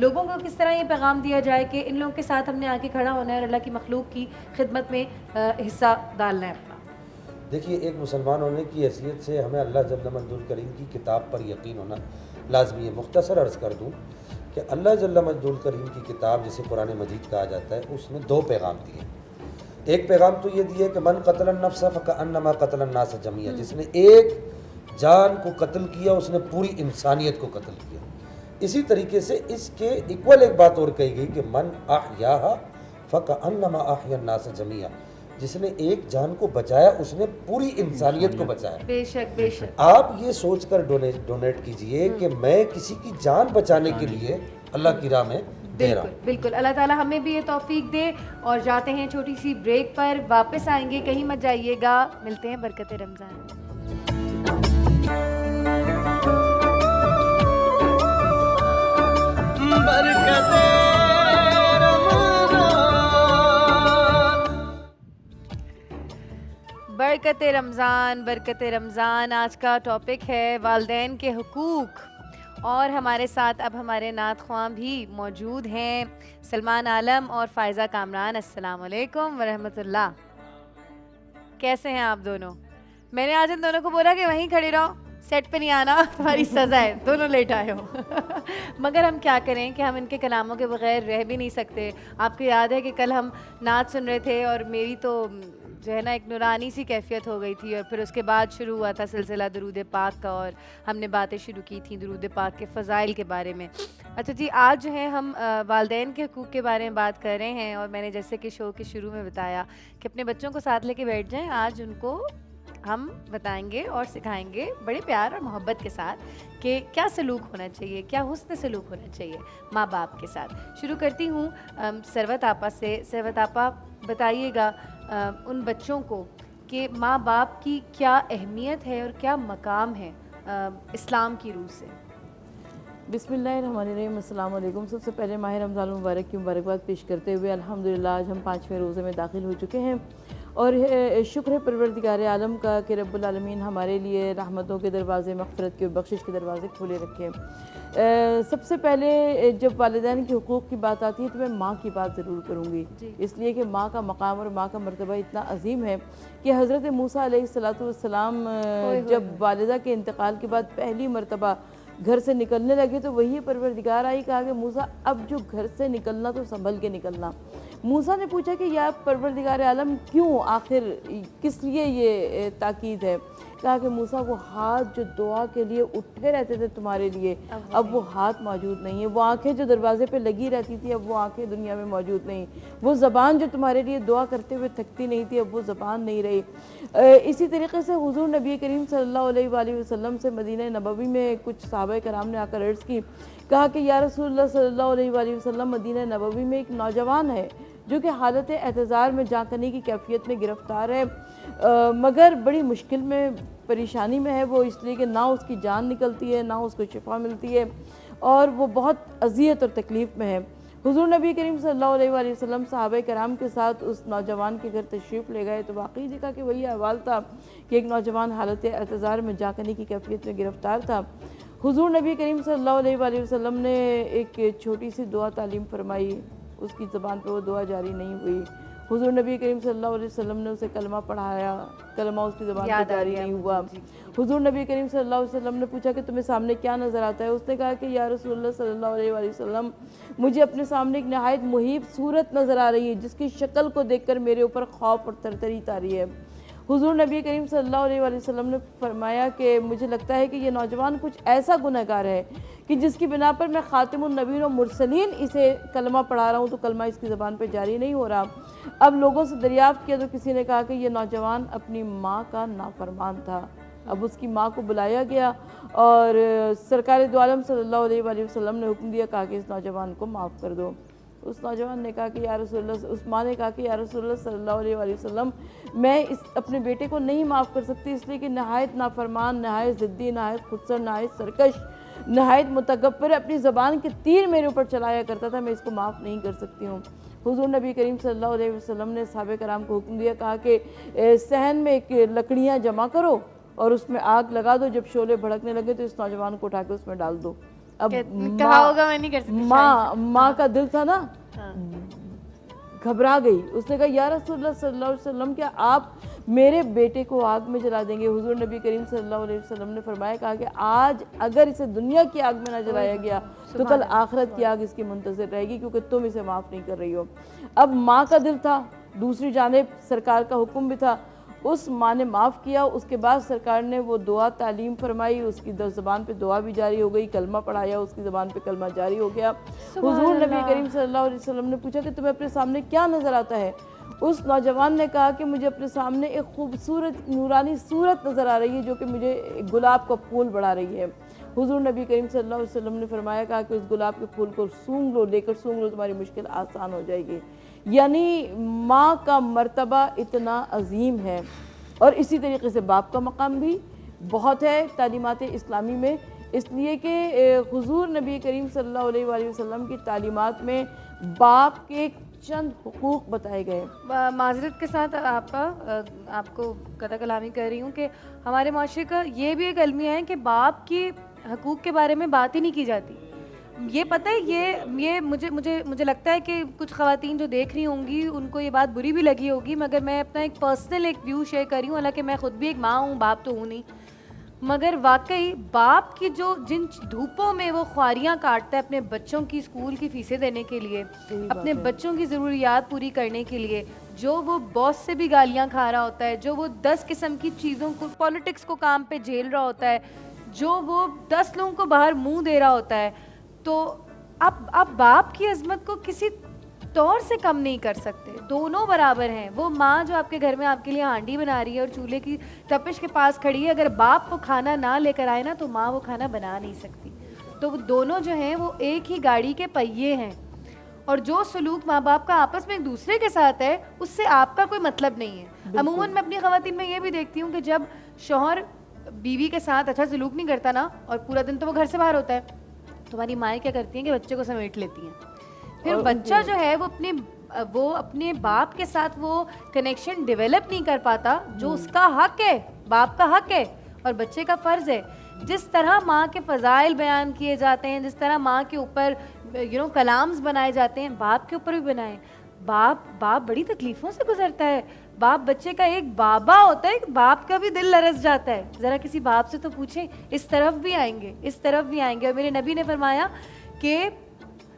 لوگوں کو کس طرح یہ پیغام دیا جائے کہ ان لوگوں کے ساتھ ہم نے آ کے کھڑا ہونا ہے اور اللہ کی مخلوق کی خدمت میں حصہ ڈالنا ہے اپنا. دیکھیے ایک مسلمان ہونے کی حیثیت سے ہمیں اللہ جل مجدہ الکریم کی کتاب پر یقین ہونا لازمی ہے. مختصر عرض کر دوں کہ اللہ جل مجدہ الکریم کی کتاب جسے قرآن مجید کہا جاتا ہے, اس نے 2 پیغام دیے. ایک پیغام تو یہ دیا کہ من قتل النفس فکأنما قتل الناس جميعا, جس نے ایک جان کو قتل کیا اس نے پوری انسانیت کو قتل کیا. اسی طریقے سے اس کے ایکول ایک بات اور کہی گئی کہ من احیاھا فکأنما احیا الناس جميعا, جس نے ایک جان کو بچایا اس نے پوری انسانیت کو بچایا. بے شک بے شک. آپ یہ سوچ کر ڈونیٹ کیجئے کہ میں کسی کی جان بچانے کے لیے اللہ کی راہ میں دے رہا ہوں. بالکل. اللہ تعالیٰ ہمیں بھی یہ توفیق دے. اور جاتے ہیں چھوٹی سی بریک پر, واپس آئیں گے, کہیں مت جائیے گا. ملتے ہیں برکت رمضان. برکت رمضان, برکت رمضان. آج کا ٹاپک ہے والدین کے حقوق, اور ہمارے ساتھ اب ہمارے نعت خواں بھی موجود ہیں, سلمان عالم اور فائزہ کامران. السلام علیکم ورحمۃ اللہ. کیسے ہیں آپ دونوں؟ میں نے آج ان دونوں کو بولا کہ وہیں کھڑے رہو, سیٹ پہ نہیں آنا, تمہاری سزا ہے, دونوں لیٹ آئے ہو. مگر ہم کیا کریں کہ ہم ان کے کلاموں کے بغیر رہ بھی نہیں سکتے. آپ کو یاد ہے کہ کل ہم نعت سن رہے تھے اور میری تو جو ہے نا ایک نورانی سی کیفیت ہو گئی تھی, اور پھر اس کے بعد شروع ہوا تھا سلسلہ درود پاک کا, اور ہم نے باتیں شروع کی تھیں درود پاک کے فضائل کے بارے میں. اچھا جی, آج جو ہے ہم والدین کے حقوق کے بارے میں بات کر رہے ہیں, اور میں نے جیسے کہ شو کے شروع میں بتایا کہ اپنے بچوں کو ساتھ لے کے بیٹھ جائیں. آج ان کو ہم بتائیں گے اور سکھائیں گے بڑے پیار اور محبت کے ساتھ کہ کیا سلوک ہونا چاہیے, کیا حسن سلوک ہونا چاہیے ماں باپ کے ساتھ. شروع کرتی ہوں ثروت آپا سے. ثروت آپا بتائیے گا ان بچوں کو کہ ماں باپ کی کیا اہمیت ہے اور کیا مقام ہے اسلام کی روح سے. بسم اللہ الرحمن الرحیم. السلام علیکم. سب سے پہلے ماہ رمضان المبارک کی مبارکباد پیش کرتے ہوئے الحمدللہ آج ہم 5ویں روزے میں داخل ہو چکے ہیں, اور شکر ہے پروردگار عالم کا کہ رب العالمین ہمارے لیے رحمتوں کے دروازے، مغفرت کے، بخشش کے دروازے کھولے رکھے۔ سب سے پہلے جب والدین کے حقوق کی بات آتی ہے تو میں ماں کی بات ضرور کروں گی، اس لیے کہ ماں کا مقام اور ماں کا مرتبہ اتنا عظیم ہے کہ حضرت موسیٰ علیہ السلام جب والدہ کے انتقال کے بعد پہلی مرتبہ گھر سے نکلنے لگے تو وہی پروردگار آئی، کہا کہ موسیٰ اب جو گھر سے نکلنا تو سنبھل کے نکلنا۔ موسیٰ نے پوچھا کہ یا پروردگار عالم کیوں، آخر کس لیے یہ تاکید ہے؟ کہا کہ موسیٰ وہ ہاتھ جو دعا کے لیے اٹھے رہتے تھے تمہارے لیے اب وہ ہاتھ موجود نہیں ہے، وہ آنکھیں جو دروازے پہ لگی رہتی تھی اب وہ آنکھیں دنیا میں موجود نہیں، وہ زبان جو تمہارے لیے دعا کرتے ہوئے تھکتی نہیں تھی اب وہ زبان نہیں رہی۔ اسی طریقے سے حضور نبی کریم صلی اللہ علیہ وآلہ وسلم سے مدینہ نبوی میں کچھ صحابہ کرام نے آ کر عرض کی، کہا کہ یا رسول اللہ صلی اللہ علیہ وآلہ وسلم مدینہ نبوی میں ایک نوجوان ہے جو کہ حالت اعتذار میں جاں کنی کی کیفیت میں گرفتار ہے، مگر بڑی مشکل میں پریشانی میں ہے وہ، اس لیے کہ نہ اس کی جان نکلتی ہے نہ اس کو شفا ملتی ہے اور وہ بہت اذیت اور تکلیف میں ہے۔ حضور نبی کریم صلی اللہ علیہ وآلہ وسلم صحابہ کرام کے ساتھ اس نوجوان کے گھر تشریف لے گئے تو واقعی دیکھا کہ وہی احوال تھا کہ ایک نوجوان حالت اعتذار میں جاں کنی کی کیفیت میں گرفتار تھا۔ حضور نبی کریم صلی اللہ علیہ وآلہ وسلم نے ایک چھوٹی سی دعا تعلیم فرمائی، اس کی زبان پہ وہ دعا جاری نہیں ہوئی۔ حضور نبی کریم صلی اللہ علیہ وسلم نے اسے کلمہ پڑھایا، کلمہ اس کی زبان پہ جاری نہیں ہوا۔ حضور نبی کریم صلی اللہ علیہ وسلم نے پوچھا کہ تمہیں سامنے کیا نظر آتا ہے؟ اس نے کہا کہ یا رسول اللہ صلی اللہ علیہ وآلہ وسلم مجھے اپنے سامنے ایک نہایت مہیب صورت نظر آ رہی ہے جس کی شکل کو دیکھ کر میرے اوپر خوف اور ترتری طاری ہے۔ حضور نبی کریم صلی اللہ علیہ وآلہ وسلم نے فرمایا کہ مجھے لگتا ہے کہ یہ نوجوان کچھ ایسا گنہگار ہے کہ جس کی بنا پر میں خاتم النبیین و مرسلین اسے کلمہ پڑھا رہا ہوں تو کلمہ اس کی زبان پہ جاری نہیں ہو رہا۔ اب لوگوں سے دریافت کیا تو کسی نے کہا کہ یہ نوجوان اپنی ماں کا نافرمان تھا۔ اب اس کی ماں کو بلایا گیا اور سرکار دو عالم صلی اللہ علیہ وآلہ وسلم نے حکم دیا، کہا کہ اس نوجوان کو معاف کر دو۔ اس نوجوان نے کہا کہ یا رسول اللہ، اس ماں نے کہا کہ یا رسول اللہ صلی اللہ علیہ وآلہ وسلم میں اپنے بیٹے کو نہیں معاف کر سکتی اس لیے کہ نہایت نافرمان، نہایت ضدی، نہایت خودسر، نہایت سرکش، نہایت متکبر، اپنی زبان کے تیر میرے اوپر چلایا کرتا تھا، میں اس کو معاف نہیں کر سکتی ہوں۔ حضور نبی کریم صلی اللہ علیہ وسلم نے صحابہ کرام کو حکم دیا، کہا کہ صحن میں ایک لکڑیاں جمع کرو اور اس میں آگ لگا دو، جب شعلے بھڑکنے لگے تو اس نوجوان کو اٹھا کے اس میں ڈال دو۔ اب کہا ہوگا میں نہیں کر سکتی، ماں کا دل تھا نا، گھبرا گئی، اس نے کہا یا رسول اللہ صلی اللہ علیہ وسلم کیا آپ میرے بیٹے کو آگ میں جلا دیں گے؟ حضور نبی کریم صلی اللہ علیہ وسلم نے فرمایا، کہا کہ آج اگر اسے دنیا کی آگ میں نہ جلایا گیا تو کل آخرت کی آگ اس کی منتظر رہے گی کیونکہ تم اسے معاف نہیں کر رہی ہو۔ اب ماں کا دل تھا، دوسری جانب سرکار کا حکم بھی تھا، اس ماں نے معاف کیا۔ اس کے بعد سرکار نے وہ دعا تعلیم فرمائی، اس کی زبان پہ دعا بھی جاری ہو گئی، کلمہ پڑھایا، اس کی زبان پہ کلمہ جاری ہو گیا۔ حضور نبی کریم صلی اللہ علیہ وسلم نے پوچھا کہ تمہیں اپنے سامنے کیا نظر آتا ہے؟ اس نوجوان نے کہا کہ مجھے اپنے سامنے ایک خوبصورت نورانی صورت نظر آ رہی ہے جو کہ مجھے گلاب کا پھول بڑھا رہی ہے۔ حضور نبی کریم صلی اللہ علیہ وسلم نے فرمایا، کہا کہ اس گلاب کے پھول کو سونگھ لو، لے کر سونگھ لو، تمہاری مشکل آسان ہو جائے گی۔ یعنی ماں کا مرتبہ اتنا عظیم ہے، اور اسی طریقے سے باپ کا مقام بھی بہت ہے تعلیمات اسلامی میں، اس لیے کہ حضور نبی کریم صلی اللہ علیہ وآلہ وسلم کی تعلیمات میں باپ کے چند حقوق بتائے گئے۔ معذرت کے ساتھ آپ کو قطع کلامی کر رہی ہوں کہ ہمارے معاشرے کا یہ بھی ایک المیہ ہے کہ باپ کی حقوق کے بارے میں بات ہی نہیں کی جاتی۔ یہ پتہ ہے، یہ مجھے لگتا ہے کہ کچھ خواتین جو دیکھ رہی ہوں گی ان کو یہ بات بری بھی لگی ہوگی، مگر میں اپنا ایک پرسنل ایک ویو شیئر کر رہی ہوں، حالانکہ میں خود بھی ایک ماں ہوں، باپ تو ہوں نہیں، مگر واقعی باپ کی جن دھوپوں میں وہ خواریاں کاٹتا ہے اپنے بچوں کی اسکول کی فیسیں دینے کے لیے، اپنے بچوں کی ضروریات پوری کرنے کے لیے، جو وہ باس سے بھی گالیاں کھا رہا ہوتا ہے، جو وہ 10 قسم کی چیزوں کو، پولیٹکس کو کام پہ جھیل رہا ہوتا ہے، جو وہ 10 لوگوں کو باہر منہ دے رہا ہوتا ہے، تو آپ باپ کی عظمت کو کسی طور سے کم نہیں کر سکتے، دونوں برابر ہیں۔ وہ ماں جو آپ کے گھر میں آپ کے لیے ہانڈی بنا رہی ہے اور چولہے کی تپش کے پاس کھڑی ہے، اگر باپ وہ کھانا نہ لے کر آئے نا تو ماں وہ کھانا بنا نہیں سکتی۔ تو وہ دونوں جو ہیں وہ ایک ہی گاڑی کے پہیے ہیں، اور جو سلوک ماں باپ کا آپس میں ایک دوسرے کے ساتھ ہے اس سے آپ کا کوئی مطلب نہیں ہے۔ عموماً میں اپنی خواتین میں یہ بھی دیکھتی ہوں کہ جب شوہر بیوی کے ساتھ اچھا سلوک نہیں کرتا نا، اور پورا دن تو وہ گھر سے باہر ہوتا ہے، تمہاری مائیں کیا کرتی ہیں کہ بچے کو سمیٹ لیتی ہیں، پھر بچہ جو ہے وہ اپنے وہ اپنے باپ کے ساتھ وہ کنیکشن ڈیولپ نہیں کر پاتا جو اس کا حق ہے، باپ کا حق ہے اور بچے کا فرض ہے. جس طرح ماں کے فضائل بیان کیے جاتے ہیں، جس طرح ماں کے اوپر کلامز بنائے جاتے ہیں، باپ کے اوپر بھی بنائیں. باپ بڑی تکلیفوں سے گزرتا ہے. باپ بچے کا ایک بابا ہوتا ہے، ایک باپ کا بھی دل لرز جاتا ہے. ذرا کسی باپ سے تو پوچھیں، اس طرف بھی آئیں گے، اس طرف بھی آئیں گے. اور میرے نبی نے فرمایا کہ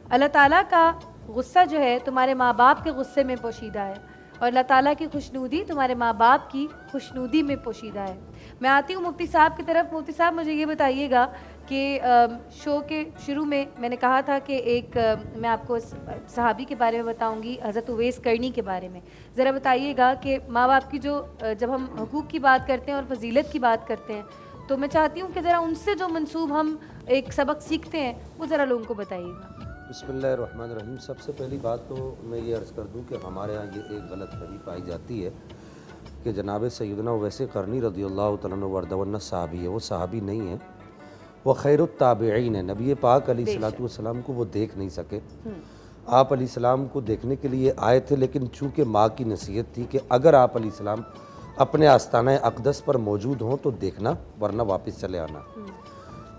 اللہ تعالیٰ کا غصہ جو ہے تمہارے ماں باپ کے غصے میں پوشیدہ ہے، اور اللہ تعالیٰ کی خوشنودی تمہارے ماں باپ کی خوشنودی میں پوشیدہ ہے. میں آتی ہوں مفتی صاحب کی طرف. مفتی صاحب مجھے یہ بتائیے گا کہ شو کے شروع میں نے کہا تھا کہ ایک میں آپ کو صحابی کے بارے میں بتاؤں گی، حضرت اویس کرنی کے بارے میں. ذرا بتائیے گا کہ ماں باپ کی جب ہم حقوق کی بات کرتے ہیں اور فضیلت کی بات کرتے ہیں تو میں چاہتی ہوں کہ ذرا ان سے جو منسوب ہم ایک سبق سیکھتے ہیں وہ ذرا لوگوں کو بتائیے گا. بسم اللہ الرحمن الرحیم. سب سے پہلی بات تو میں یہ عرض کر دوں کہ ہمارے ہاں یہ ایک غلط فہمی پائی جاتی ہے کہ جناب سیدنا اویس قرنی رضی اللہ تعالیٰ عنہ وارضہ عنہ صحابی ہے. وہ صحابی نہیں ہے، وہ خیر التابعین ہے. نبی پاک علیہ الصلوۃ والسلام کو وہ دیکھ نہیں سکے. آپ علیہ السلام کو دیکھنے کے لیے آئے تھے، لیکن چونکہ ماں کی نصیحت تھی کہ اگر آپ علیہ السلام اپنے آستانہ اقدس پر موجود ہوں تو دیکھنا، ورنہ واپس چلے آنا.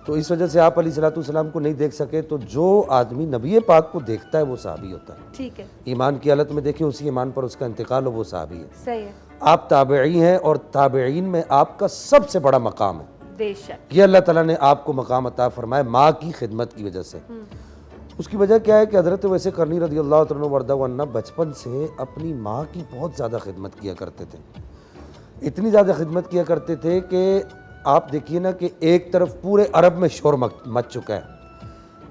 تو اس وجہ سے آپ علیہ الصلوۃ والسلام کو نہیں دیکھ سکے. تو جو آدمی نبی پاک کو دیکھتا ہے وہ صحابی ہوتا ہے. ٹھیک ہے، ایمان کی حالت میں دیکھے، اسی ایمان پر اس کا انتقال ہو، وہ صحابی ہے. صحیح ہے. آپ تابعی ہیں اور تابعین میں آپ کا سب سے بڑا مقام ہے. بے شک یہ اللہ تعالیٰ نے آپ کو مقام عطا فرمایا ماں کی خدمت کی وجہ سے. اس کی وجہ کیا ہے کہ حضرت اویس قرنی رضی اللہ عنہ وارضہ عنہ بچپن سے اپنی ماں کی بہت زیادہ خدمت کیا کرتے تھے. اتنی زیادہ خدمت کیا کرتے تھے کہ آپ دیکھیے نا کہ ایک طرف پورے عرب میں شور مچ چکا ہے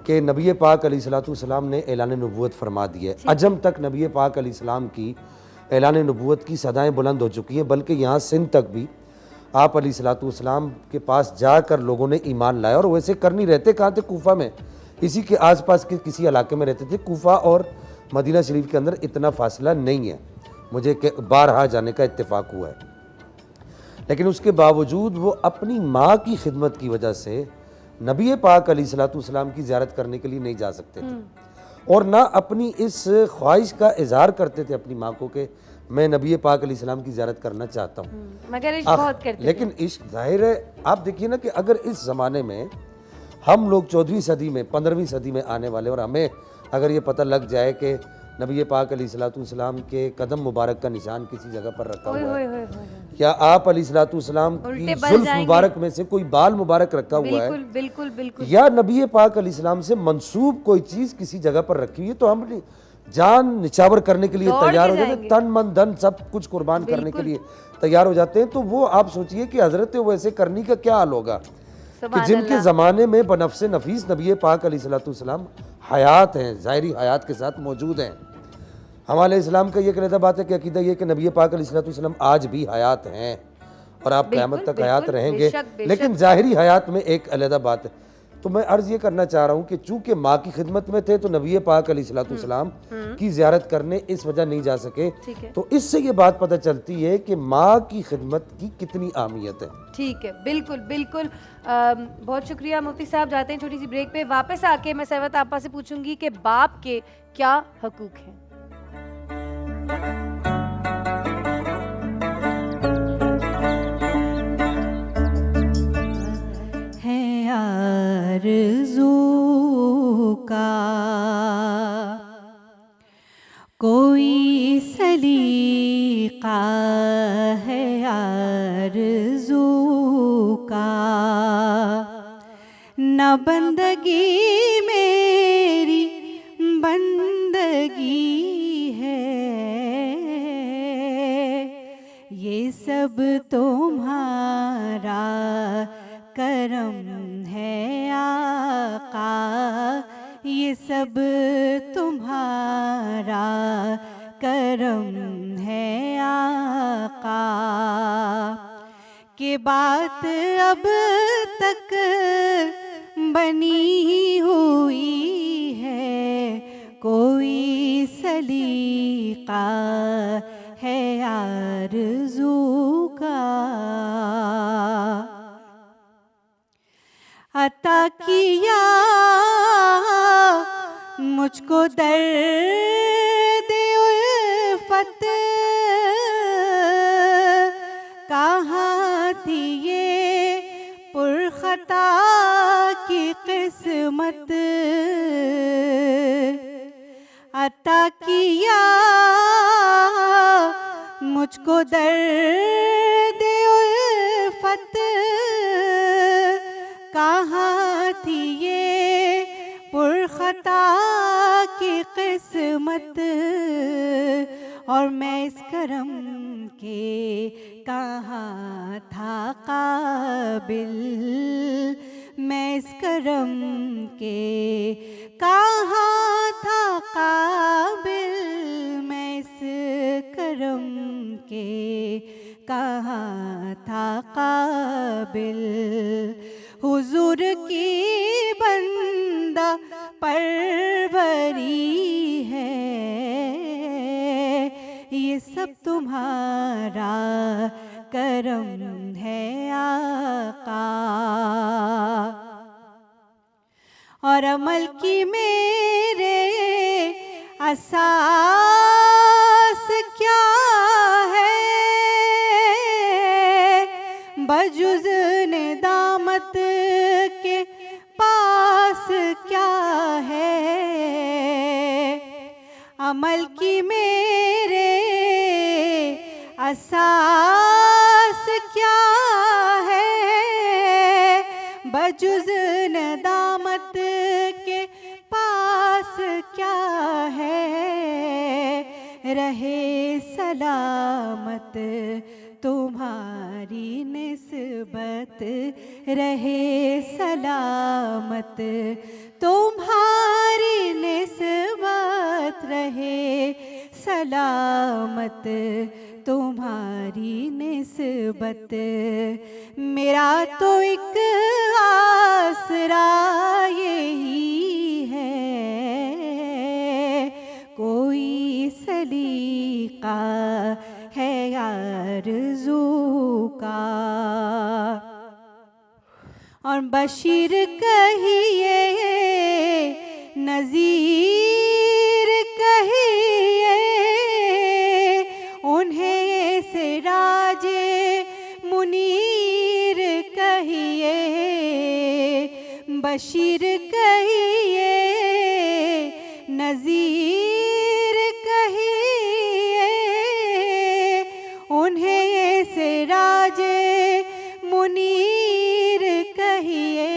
کہ نبی پاک علیہ الصلوۃ والسلام نے اعلان نبوت فرما دی ہے. عجم تک نبی پاک علیہ السلام کی اعلان نبوت کی صدائیں بلند ہو چکی ہیں، بلکہ یہاں سندھ تک بھی آپ علیہ الصلوۃ والسلام کے پاس جا کر لوگوں نے ایمان لایا. اور ویسے کرنی رہتے کہاں تھے؟ کوفہ میں، اسی کے آس پاس کے کسی علاقے میں رہتے تھے. کوفہ اور مدینہ شریف کے اندر اتنا فاصلہ نہیں ہے، مجھے بارہا جانے کا اتفاق ہوا ہے. لیکن اس کے باوجود وہ اپنی ماں کی خدمت کی وجہ سے نبی پاک علیہ الصلوۃ والسلام کی زیارت کرنے کے لیے نہیں جا سکتے تھے، اور نہ اپنی اس خواہش کا اظہار کرتے تھے اپنی ماں کو کہ میں نبی پاک علیہ السلام کی زیارت کرنا چاہتا ہوں. مگر عشق بہت کرتے. لیکن عشق ظاہر ہے، آپ دیکھیے نا کہ اگر اس زمانے میں ہم لوگ 14ویں صدی میں 15ویں صدی میں آنے والے، اور ہمیں اگر یہ پتہ لگ جائے کہ نبی پاک علیہ الصلوۃ والسلام کے قدم مبارک کا نشان کسی جگہ پر رکھا ہوا ہے، یا آپ علیہ الصلوۃ والسلام کی زلف مبارک میں سے کوئی بال مبارک رکھا ہوا ہے، بالکل بالکل، یا نبی پاک علیہ السلام سے منسوب کوئی چیز کسی جگہ پر رکھی ہوئی ہے، تو ہم جان نچاور کرنے کے لیے تیار ہو جاتے ہیں، تن من دھن سب کچھ قربان کرنے کے لیے تیار ہو جاتے ہیں. تو وہ آپ سوچئے کہ حضرت اویس قرنی کا کیا حال ہوگا کہ جن کے زمانے میں بنفس نفیس نبی پاک علیہ الصلوۃ والسلام حیات ہیں، ظاہری حیات کے ساتھ موجود ہیں. ہمارے اسلام کا یہ علیحدہ بات ہے کہ عقیدہ یہ کہ نبی پاک علیہ الصلوۃ والسلام آج بھی حیات ہیں اور آپ قیامت تک حیات رہیں گے، لیکن ظاہری حیات میں ایک علیحدہ بات ہے. تو میں عرض یہ کرنا چاہ رہا ہوں کہ چونکہ ماں کی خدمت میں تھے تو نبی پاک علیہ الصلوۃ والسلام کی زیارت کرنے اس وجہ نہیں جا سکے. تو اس سے یہ بات پتہ چلتی ہے کہ ماں کی خدمت کی کتنی اہمیت ہے. ٹھیک ہے، بالکل بالکل. بہت شکریہ مفتی صاحب. جاتے ہیں چھوٹی سی بریک پہ، واپس آ کے میں ثروت آپا سے پوچھوں گی کہ باپ کے کیا حقوق ہیں. ہے آرزو کا کوئی سلیقہ ہے آرزو کا، نہ بندگی میری بندگی ہے، یہ سب تمہارا کرم ہے آقا، یہ سب تمہارا کرم ہے آقا، کہ بات اب تک بنی ہوئی ہے، کوئی سلیقہ ہے آرزو کا. عطا کیا مجھ کو درد الفت کہاں تھی یہ پرخطا کی قسمت عطا کیا مجھ کو درد الفت کہاں تھی یہ پرخطا کی قسمت اور میں اس کرم کے کہاں تھا قابل میں اس کرم کے کہاں تھا قابل میں اس کرم کے کہاں تھا قابل حضور کی بندہ پروری ہے یہ سب تمہارا کرم ہے آقا اور عمل کی میرے اساس کیا ہے بجز ندامت کے پاس کیا ہے عمل کی میرے اساس کیا ہے بجز ندامت کے پاس کیا ہے رہے سلامت تمہاری نسبت رہے سلامت تمہاری نسبت رہے سلامت تمہاری نسبت میرا تو ایک آسرا یہی ہے کوئی سلیقہ ہے آرزو کا اور بشیر کہیے نذیر کہیے انہیں سراج منیر کہیے بشیر کہیے نذیر کہیے انہیں سراج منیر کہیے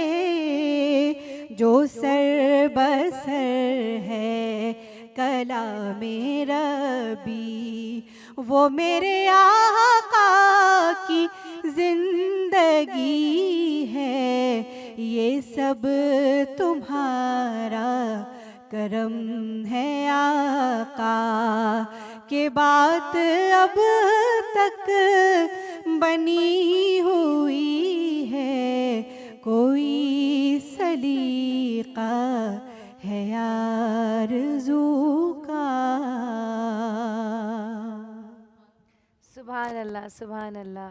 جو سر بسر ہے کلام ربی وہ میرے آقا کی زندگی ہے یہ سب تمہارا کرم ہے آقا کہ بات اب تک بنی ہوئی ہے کوئی سلیقہ ہے آرزو کا سبحان اللہ سبحان اللہ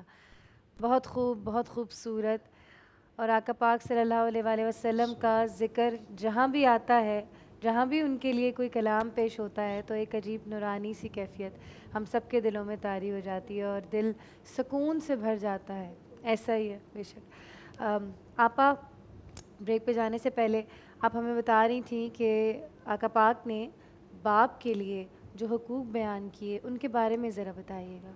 بہت خوب بہت خوبصورت اور آقا پاک صلی اللہ علیہ وآلہ وسلم کا ذکر جہاں بھی آتا ہے جہاں بھی ان کے لیے کوئی کلام پیش ہوتا ہے تو ایک عجیب نورانی سی کیفیت ہم سب کے دلوں میں طاری ہو جاتی ہے اور دل سکون سے بھر جاتا ہے ایسا ہی ہے بے شک آپا بریک پہ جانے سے پہلے آپ ہمیں بتا رہی تھیں کہ آقا پاک نے باپ کے لیے جو حقوق بیان کیے ان کے بارے میں ذرا بتائیے گا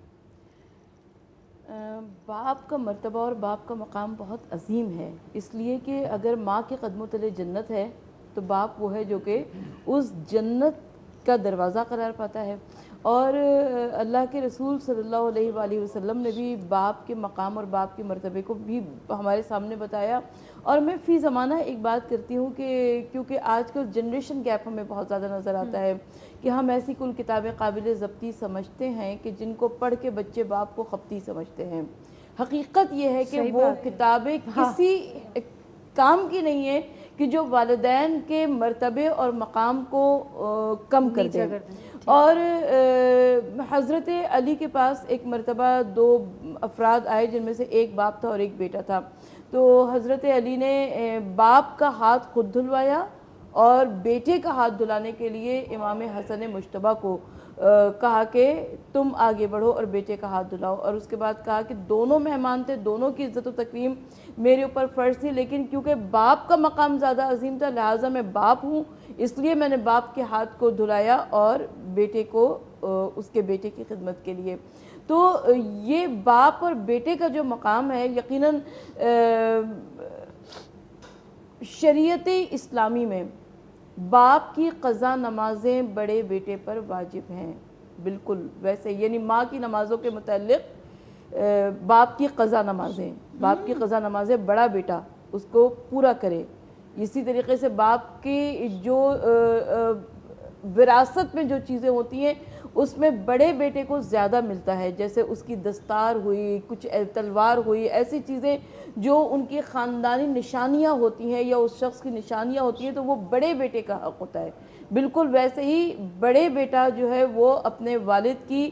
باپ کا مرتبہ اور باپ کا مقام بہت عظیم ہے اس لیے کہ اگر ماں کے قدموں تلے جنت ہے تو باپ وہ ہے جو کہ اس جنت کا دروازہ قرار پاتا ہے اور اللہ کے رسول صلی اللہ علیہ وآلہ وسلم نے بھی باپ کے مقام اور باپ کے مرتبے کو بھی ہمارے سامنے بتایا اور میں فی زمانہ ایک بات کرتی ہوں کہ کیونکہ آج کل جنریشن گیپ ہمیں بہت زیادہ نظر آتا ہے کہ ہم ایسی کل کتابیں قابل ضبطی سمجھتے ہیں کہ جن کو پڑھ کے بچے باپ کو خپتی سمجھتے ہیں حقیقت یہ ہے کہ وہ کتابیں کسی کام کی نہیں ہے کہ جو والدین کے مرتبے اور مقام کو کم کر دیں اور حضرت علی کے پاس ایک مرتبہ 2 افراد آئے جن میں سے ایک باپ تھا اور ایک بیٹا تھا تو حضرت علی نے باپ کا ہاتھ خود دھلوایا اور بیٹے کا ہاتھ دھلانے کے لیے امام حسن مجتبیٰ کو کہا کہ تم آگے بڑھو اور بیٹے کا ہاتھ دھلاؤ، اور اس کے بعد کہا کہ دونوں مہمان تھے، دونوں کی عزت و تکریم میرے اوپر فرض تھی، لیکن کیونکہ باپ کا مقام زیادہ عظیم تھا لہٰذا میں باپ ہوں، اس لیے میں نے باپ کے ہاتھ کو دھلایا اور بیٹے کو اس کے بیٹے کی خدمت کے لیے۔ تو یہ باپ اور بیٹے کا جو مقام ہے یقیناً شریعت اسلامی میں باپ کی قضا نمازیں بڑے بیٹے پر واجب ہیں، بالکل ویسے، یعنی ماں کی نمازوں کے متعلق باپ کی قضا نمازیں بڑا بیٹا اس کو پورا کرے۔ اسی طریقے سے باپ کی جو وراثت میں جو چیزیں ہوتی ہیں اس میں بڑے بیٹے کو زیادہ ملتا ہے، جیسے اس کی دستار ہوئی، کچھ تلوار ہوئی، ایسی چیزیں جو ان کی خاندانی نشانیاں ہوتی ہیں یا اس شخص کی نشانیاں ہوتی ہیں تو وہ بڑے بیٹے کا حق ہوتا ہے۔ بالکل ویسے ہی بڑے بیٹا جو ہے وہ اپنے والد کی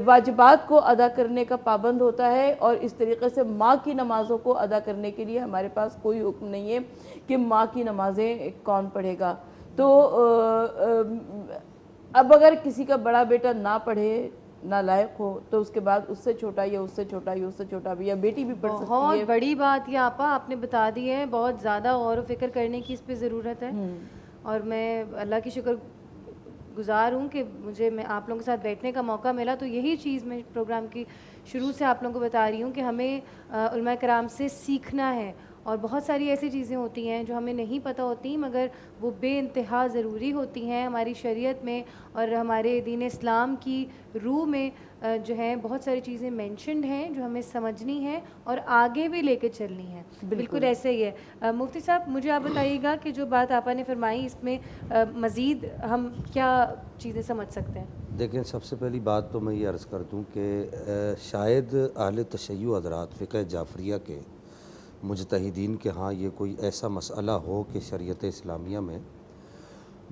واجبات کو ادا کرنے کا پابند ہوتا ہے، اور اس طریقے سے ماں کی نمازوں کو ادا کرنے کے لیے ہمارے پاس کوئی حکم نہیں ہے کہ ماں کی نمازیں کون پڑھے گا۔ تو اب اگر کسی کا بڑا بیٹا نہ پڑھے، نالائق ہو، تو اس کے بعد اس سے چھوٹا یا اس سے چھوٹا یا اس سے چھوٹا بھی یا بیٹی بھی پڑھ سکتی ہے۔ بہت بڑی بات یہ آپا آپ نے بتا دی ہے، بہت زیادہ غور و فکر کرنے کی اس پہ ضرورت ہے، اور میں اللہ کی شکر گزار ہوں کہ مجھے آپ لوگوں کے ساتھ بیٹھنے کا موقع ملا۔ تو یہی چیز میں پروگرام کی شروع سے آپ لوگوں کو بتا رہی ہوں کہ ہمیں علماء کرام سے سیکھنا ہے، اور بہت ساری ایسی چیزیں ہوتی ہیں جو ہمیں نہیں پتہ ہوتی مگر وہ بے انتہا ضروری ہوتی ہیں ہماری شریعت میں، اور ہمارے دین اسلام کی روح میں جو ہیں بہت ساری چیزیں مینشنڈ ہیں جو ہمیں سمجھنی ہیں اور آگے بھی لے کے چلنی ہیں۔ بالکل ایسے ہی ہے۔ مفتی صاحب مجھے آپ بتائیے گا کہ جو بات آپا نے فرمائی اس میں مزید ہم کیا چیزیں سمجھ سکتے ہیں؟ دیکھیں، سب سے پہلی بات تو میں یہ عرض کر دوں کہ شاید اہل تشیع حضرات فقہ جعفریہ کے مجتہدین کے ہاں یہ کوئی ایسا مسئلہ ہو کہ شریعت اسلامیہ میں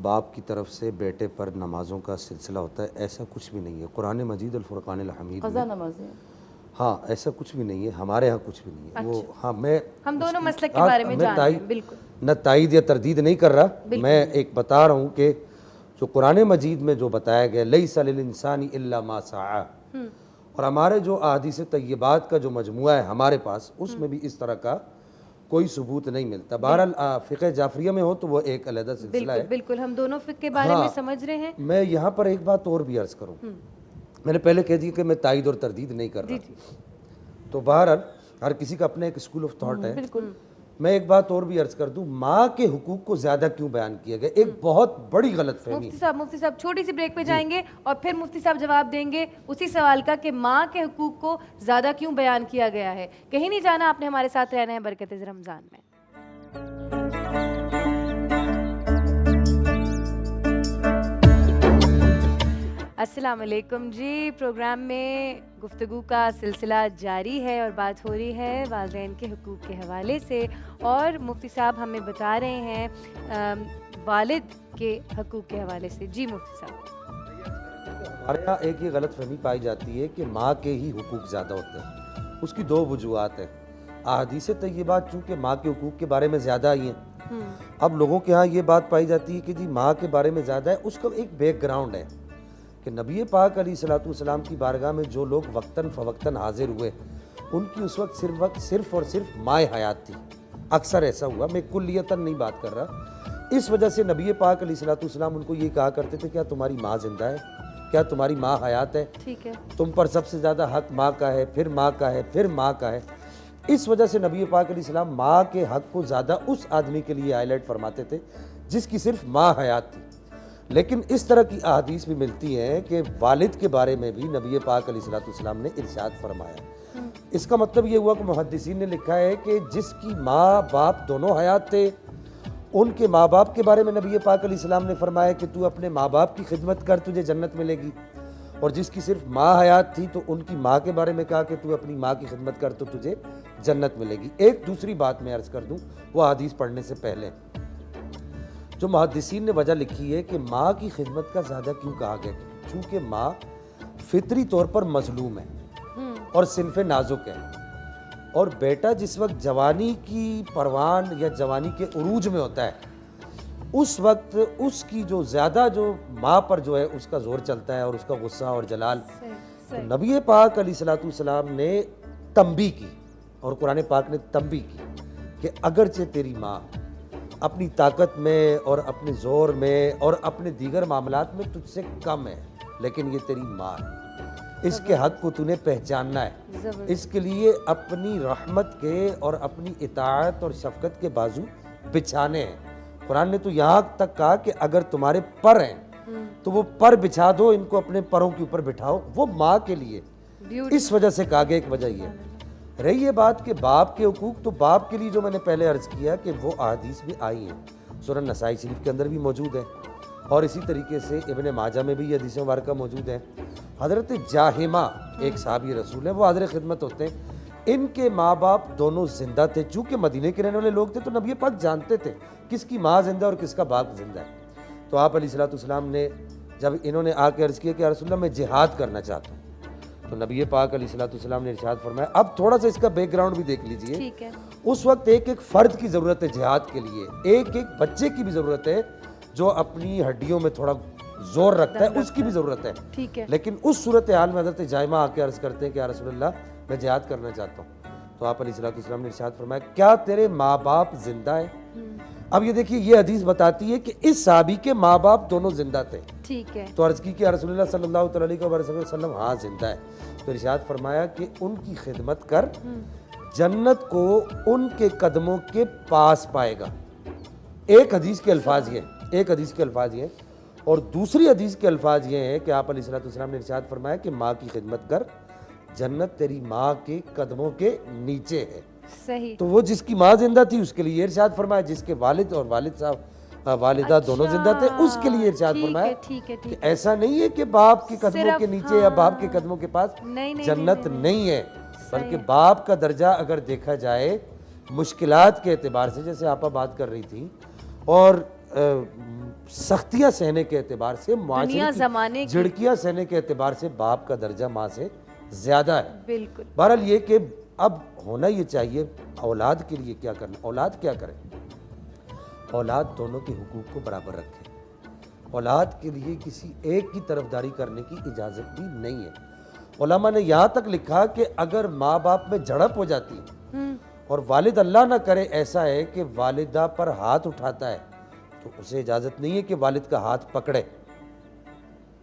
باپ کی طرف سے بیٹے پر نمازوں کا سلسلہ ہوتا ہے، ایسا کچھ بھی نہیں ہے۔ قرآن مجید الفرقان الحمید قضا نمازیں، ہاں ایسا کچھ بھی نہیں ہے، ہمارے ہاں کچھ بھی نہیں ہے۔ وہ ہاں میں ہم دونوں مسلک کے بارے میں جان رہے ہیں، بالکل نہ تائید یا تردید نہیں کر رہا، میں ایک بتا رہا ہوں کہ جو قرآن مجید میں جو بتایا گیا لیس للانسان الا ما سعی، اور ہمارے جو احادیث طیبات کا جو مجموعہ ہے ہمارے پاس اس میں بھی اس طرح کا کوئی ثبوت نہیں ملتا۔ بہرحال فقہ جعفریہ میں ہو تو وہ ایک علیحدہ سلسلہ ہے۔ بالکل ہم دونوں فقہ کے بارے میں سمجھ رہے ہیں۔ میں یہاں پر ایک بات اور بھی عرض کروں، میں نے پہلے کہہ دی کہ میں تائید اور تردید نہیں کر رہا، تو بہرحال ہر کسی کا اپنا ایک اسکول آف تھاٹ ہے۔ میں ایک بات اور بھی عرض کر دوں، ماں کے حقوق کو زیادہ کیوں بیان کیا گیا، ایک بہت بڑی غلط فہمی۔ مفتی صاحب چھوٹی سی بریک پہ جائیں گے اور پھر مفتی صاحب جواب دیں گے اسی سوال کا کہ ماں کے حقوق کو زیادہ کیوں بیان کیا گیا ہے۔ کہیں نہیں جانا، آپ نے ہمارے ساتھ رہنا ہے برکت رمضان میں۔ السلام علیکم جی، پروگرام میں گفتگو کا سلسلہ جاری ہے اور بات ہو رہی ہے والدین کے حقوق کے حوالے سے، اور مفتی صاحب ہمیں بتا رہے ہیں والد کے حقوق کے حوالے سے۔ جی مفتی صاحب، ہمارے یہاں ایک یہ غلط فہمی پائی جاتی ہے کہ ماں کے ہی حقوق زیادہ ہوتے ہیں، اس کی دو وجوہات ہیں۔ احادیث طیبات چونکہ ماں کے حقوق کے بارے میں زیادہ آئی ہیں، اب لوگوں کے ہاں یہ بات پائی جاتی ہے کہ جی ماں کے بارے میں زیادہ ہے، اس کا ایک بیک گراؤنڈ ہے کہ نبی پاک علیہ الصلوۃ والسلام کی بارگاہ میں جو لوگ وقتاً فوقتاً حاضر ہوئے ان کی اس وقت صرف اور صرف ماں حیات تھی، اکثر ایسا ہوا، میں کلیتاً نہیں بات کر رہا۔ اس وجہ سے نبی پاک علیہ الصلوۃ والسلام ان کو یہ کہا کرتے تھے کیا تمہاری ماں زندہ ہے، کیا تمہاری ماں حیات ہے، ٹھیک ہے، تم پر سب سے زیادہ حق ماں کا ہے، پھر ماں کا ہے، پھر ماں کا ہے۔ اس وجہ سے نبی پاک علیہ السلام ماں کے حق کو زیادہ اس آدمی کے لیے ہائی لائٹ فرماتے تھے جس کی صرف ماں حیات تھی۔ لیکن اس طرح کی احادیث بھی ملتی ہیں کہ والد کے بارے میں بھی نبی پاک علیہ الصلوۃ والسلام نے ارشاد فرمایا۔ اس کا مطلب یہ ہوا کہ محدثین نے لکھا ہے کہ جس کی ماں باپ دونوں حیات تھے ان کے ماں باپ کے بارے میں نبی پاک علیہ السلام نے فرمایا کہ تو اپنے ماں باپ کی خدمت کر، تجھے جنت ملے گی، اور جس کی صرف ماں حیات تھی تو ان کی ماں کے بارے میں کہا کہ تو اپنی ماں کی خدمت کر تو تجھے جنت ملے گی۔ ایک دوسری بات میں عرض کر دوں، وہ حدیث پڑھنے سے پہلے جو محدثین نے وجہ لکھی ہے کہ ماں کی خدمت کا زیادہ کیوں کہا گیا، چونکہ ماں فطری طور پر مظلوم ہے اور صنف نازک ہے، اور بیٹا جس وقت جوانی کی پروان یا جوانی کے عروج میں ہوتا ہے اس وقت اس کی جو زیادہ جو ماں پر جو ہے اس کا زور چلتا ہے اور اس کا غصہ اور جلال. تو نبی پاک علیہ الصلوۃ والسلام نے تنبیہ کی اور قرآن پاک نے تنبیہ کی کہ اگرچہ تیری ماں اپنی طاقت میں اور اپنے زور میں اور اپنے دیگر معاملات میں تجھ سے کم ہے، لیکن یہ تیری ماں ہے، اس کے حق کو تو نے پہچاننا ہے، اس کے لیے اپنی رحمت کے اور اپنی اطاعت اور شفقت کے بازو بچھانے ہیں. قرآن نے تو یہاں تک کہا کہ اگر تمہارے پر ہیں تو وہ پر بچھا دو، ان کو اپنے پروں کے اوپر بٹھاؤ، وہ ماں کے لیے. اس وجہ سے کہا گیا ایک وجہ یہ رہی یہ بات کہ باپ کے حقوق، تو باپ کے لیے جو میں نے پہلے عرض کیا کہ وہ احادیث بھی آئی ہیں، سورہ نسائی شریف کے اندر بھی موجود ہے اور اسی طریقے سے ابن ماجہ میں بھی یہ حدیث مبارکہ موجود ہے. حضرت جاہمہ ایک صحابی رسول ہیں، وہ حاضر خدمت ہوتے ہیں. ان کے ماں باپ دونوں زندہ تھے، چونکہ مدینے کے رہنے والے لوگ تھے تو نبی پاک جانتے تھے کس کی ماں زندہ اور کس کا باپ زندہ ہے. تو آپ علیہ الصلوۃ والسلام نے جب انہوں نے آ کے عرض کیا کہ یا رسول اللہ میں جہاد کرنا چاہتا ہوں، تو نبی پاک علیہ الصلوۃ والسلام نے ارشاد فرمایا. اب تھوڑا سا اس کا بیک گراؤنڈ بھی دیکھ لیجئے. اس وقت ایک ایک فرد کی ضرورت ہے جہاد کے لیے، ایک ایک بچے کی بھی ضرورت ہے جو اپنی ہڈیوں میں تھوڑا زور رکھتا ہے، اس کی بھی ضرورت ہے. لیکن اس صورتحال میں حضرت جائمہ آ کے عرض کرتے ہیں کہ یا رسول اللہ میں جہاد کرنا چاہتا ہوں. تو آپ علیہ الصلوۃ والسلام نے ارشاد فرمایا کیا تیرے ماں باپ زندہ ہیں؟ اب یہ دیکھیے یہ حدیث بتاتی ہے کہ اس صحابی کے ماں باپ دونوں زندہ تھے. تو عرض کی کہ یا رسول اللہ صلی اللہ علیہ وسلم ہاں زندہ ہے. تو ارشاد فرمایا کہ ان کی خدمت کر، جنت کو ان کے قدموں کے پاس پائے گا. ایک حدیث کے الفاظ یہ ہیں اور دوسری حدیث کے الفاظ یہ ہیں کہ آپ علیہ الصلوۃ والسلام نے ارشاد فرمایا کہ ماں کی خدمت کر، جنت تیری ماں کے قدموں کے نیچے ہے. صحیح. تو وہ جس کی ماں زندہ تھی اس کے لیے ارشاد فرمایا، جس کے والد اور والدہ دونوں زندہ تھے اس کے لیے ارشاد فرمایا کہ ایسا نہیں ہے کہ باپ کے قدموں کے نیچے یا باپ کے قدموں کے پاس جنت نہیں ہے، بلکہ باپ کا درجہ اگر دیکھا جائے مشکلات کے اعتبار سے، جیسے آپا بات کر رہی تھی، اور سختیاں سہنے کے اعتبار سے، معاشرے کی جھڑکیاں سہنے کے اعتبار سے باپ کا درجہ ماں سے زیادہ ہے. بالکل. بہرحال یہ کہ اب ہونا یہ چاہیے اولاد کے لیے کیا کرنا. اولاد کیا کرے؟ اولاد دونوں کے حقوق کو برابر رکھے. اولاد کے لیے کسی ایک کی طرفداری کرنے کی اجازت بھی نہیں ہے. علماء نے یہاں تک لکھا کہ اگر ماں باپ میں جھڑپ ہو جاتی ہے اور والد اللہ نہ کرے ایسا ہے کہ والدہ پر ہاتھ اٹھاتا ہے، تو اسے اجازت نہیں ہے کہ والد کا ہاتھ پکڑے.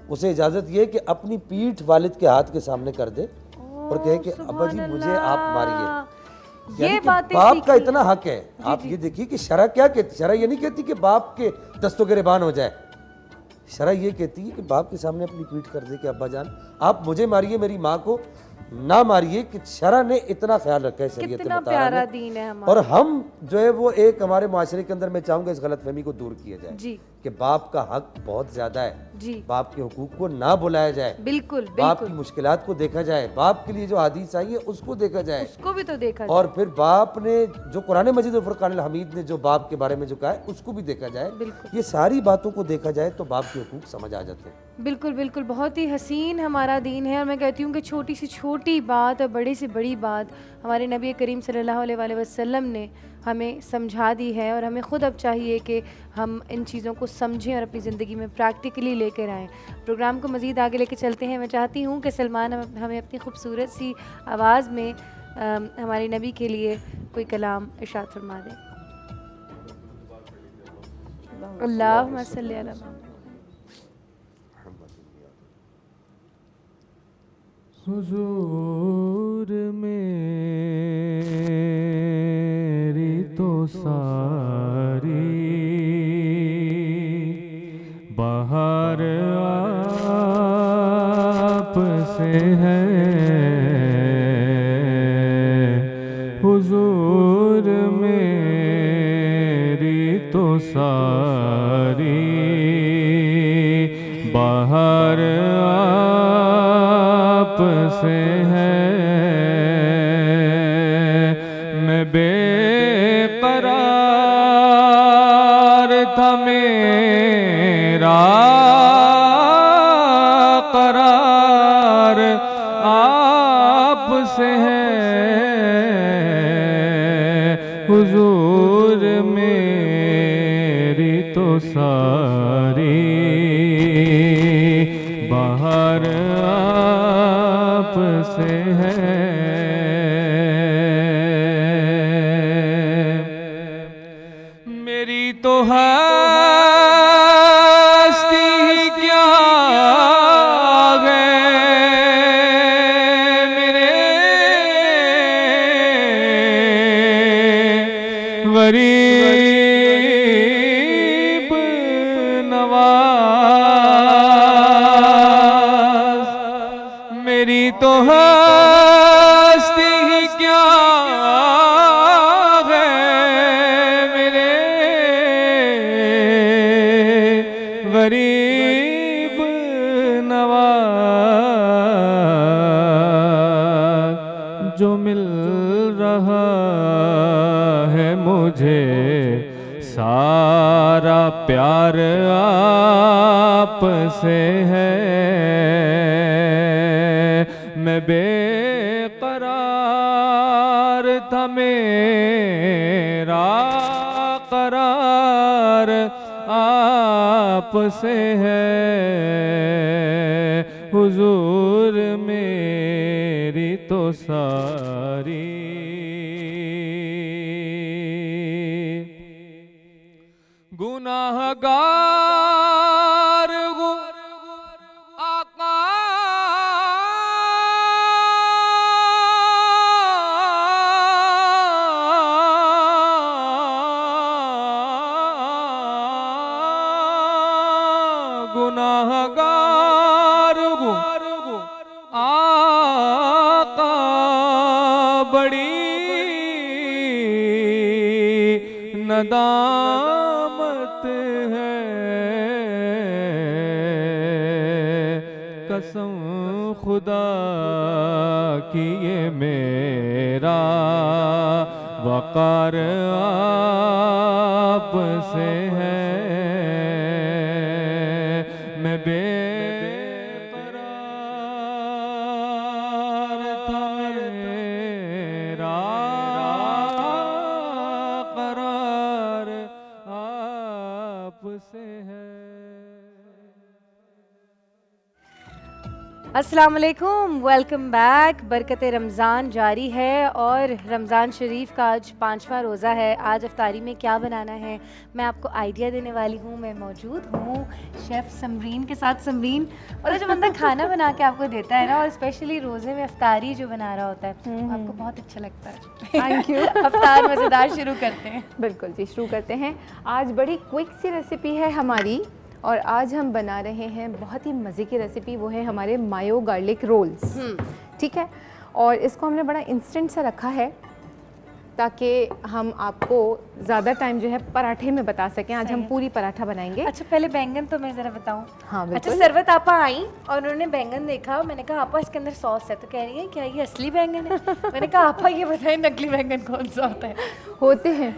اسے اجازت یہ ہے کہ اپنی پیٹھ والد کے ہاتھ کے سامنے کر دے اور کہے کہ ابا جی مجھے آپ ماریے. یعنی کہ باپ کا اتنا حق ہے. آپ یہ دیکھیے کہ شرع کیا کہتی؟ شرع یہ نہیں کہتی کہ باپ کے دستوں گریبان ہو جائے. شرع یہ کہتی ہے کہ باپ کے سامنے اپنی پیٹھ کر دے کہ ابا جان آپ مجھے ماریے، میری ماں کو نہ ماریے. کہ شرع نے اتنا خیال رکھا ہے شریعت کتنا پیارا دین ہے ہمارا. اور ہم جو ہے وہ ایک ہمارے معاشرے کے اندر میں چاہوں گا اس غلط فہمی کو دور کیا جائے کہ باپ کا حق بہت زیادہ ہے. باپ کے حقوق کو نہ بلایا جائے. بالکل. باپ کی مشکلات کو دیکھا جائے، باپ کے لیے جو حدیث آئی ہے اس کو دیکھا جائے، اس کو بھی تو دیکھا جائے. اور پھر باپ نے جو قرآن مجید اور فرقان الحمید نے جو باپ کے بارے میں جو کہا ہے اس کو بھی دیکھا جائے. یہ ساری باتوں کو دیکھا جائے تو باپ کے حقوق سمجھ آ جاتے ہیں. بالکل بالکل. بہت ہی حسین ہمارا دین ہے، اور میں کہتی ہوں کہ چھوٹی سی چھوٹی بات اور بڑی سے بڑی بات ہمارے نبی کریم صلی اللہ علیہ وآلہ وسلم نے ہمیں سمجھا دی ہے، اور ہمیں خود اب چاہیے کہ ہم ان چیزوں کو سمجھیں اور اپنی زندگی میں پریکٹیکلی لے کر آئیں. پروگرام کو مزید آگے لے کے چلتے ہیں. میں چاہتی ہوں کہ سلمان ہمیں اپنی خوبصورت سی آواز میں ہمارے نبی کے لیے کوئی کلام ارشاد فرما دیں. اللہم صلی علی محمد. حضور میری تو ساری بہار آپ سے ہے، حضور میری تو ساری بہار آپ سے ہے. میں بے قرار تھا، میرا قرار آپ سے ہے، حضور میری تو بہار آپ سے ہے. میری تو ہستی کیا ہے میرے غریب نواز. میری تو ہستی کیا غریب نواز. جو مل رہا ہے مجھے سارا پیار آپ سے ہے. میں بے قرار تھا میرا قرار آپ سے ہے. حضور میری تو ساری گناہ گار ہوں آقا گناہ گار ہوں آقا بڑی ندامت ہے. قسم خدا کی یہ میرا وقار آپ سے ہے. میں بے قرار تھا میرا قرار آپ سے ہے. السلام علیکم، ویلکم بیک. برکت رمضان جاری ہے اور رمضان شریف کا آج 5واں روزہ ہے. آج افطاری میں کیا بنانا ہے میں آپ کو آئیڈیا دینے والی ہوں. میں موجود ہوں شیف سمرین کے ساتھ. سمرین، اور جو بندہ کھانا بنا کے آپ کو دیتا ہے نا، اور اسپیشلی روزے میں افطاری جو بنا رہا ہوتا ہے، آپ کو بہت اچھا لگتا ہے. Thank you. افطار مزیدار شروع کرتے ہیں. بالکل جی، شروع کرتے ہیں. آج بڑی کوئک سی ریسیپی ہے ہماری، اور آج ہم بنا رہے ہیں بہت ہی مزے کی ریسیپی. وہ ہے ہمارے مایو گارلک رولز. ٹھیک ہے، اور اس کو ہم نے بڑا انسٹنٹ سا رکھا ہے تاکہ ہم آپ کو زیادہ ٹائم جو ہے پراٹھے میں بتا سکیں. آج ہم پوری پراٹھا بنائیں گے. اچھا، پہلے بینگن تو میں ذرا بتاؤں. ہاں اچھا، بالکل. سروت آپا آئیں اور انہوں نے بینگن دیکھا. میں نے کہا آپا اس کے اندر سوس ہے، تو کہہ رہی ہیں کیا یہ اصلی بینگن ہے؟ میں نے کہا آپا یہ بتائیں نکلی بینگن کون سا ہوتا ہے؟ ہوتے ہیں،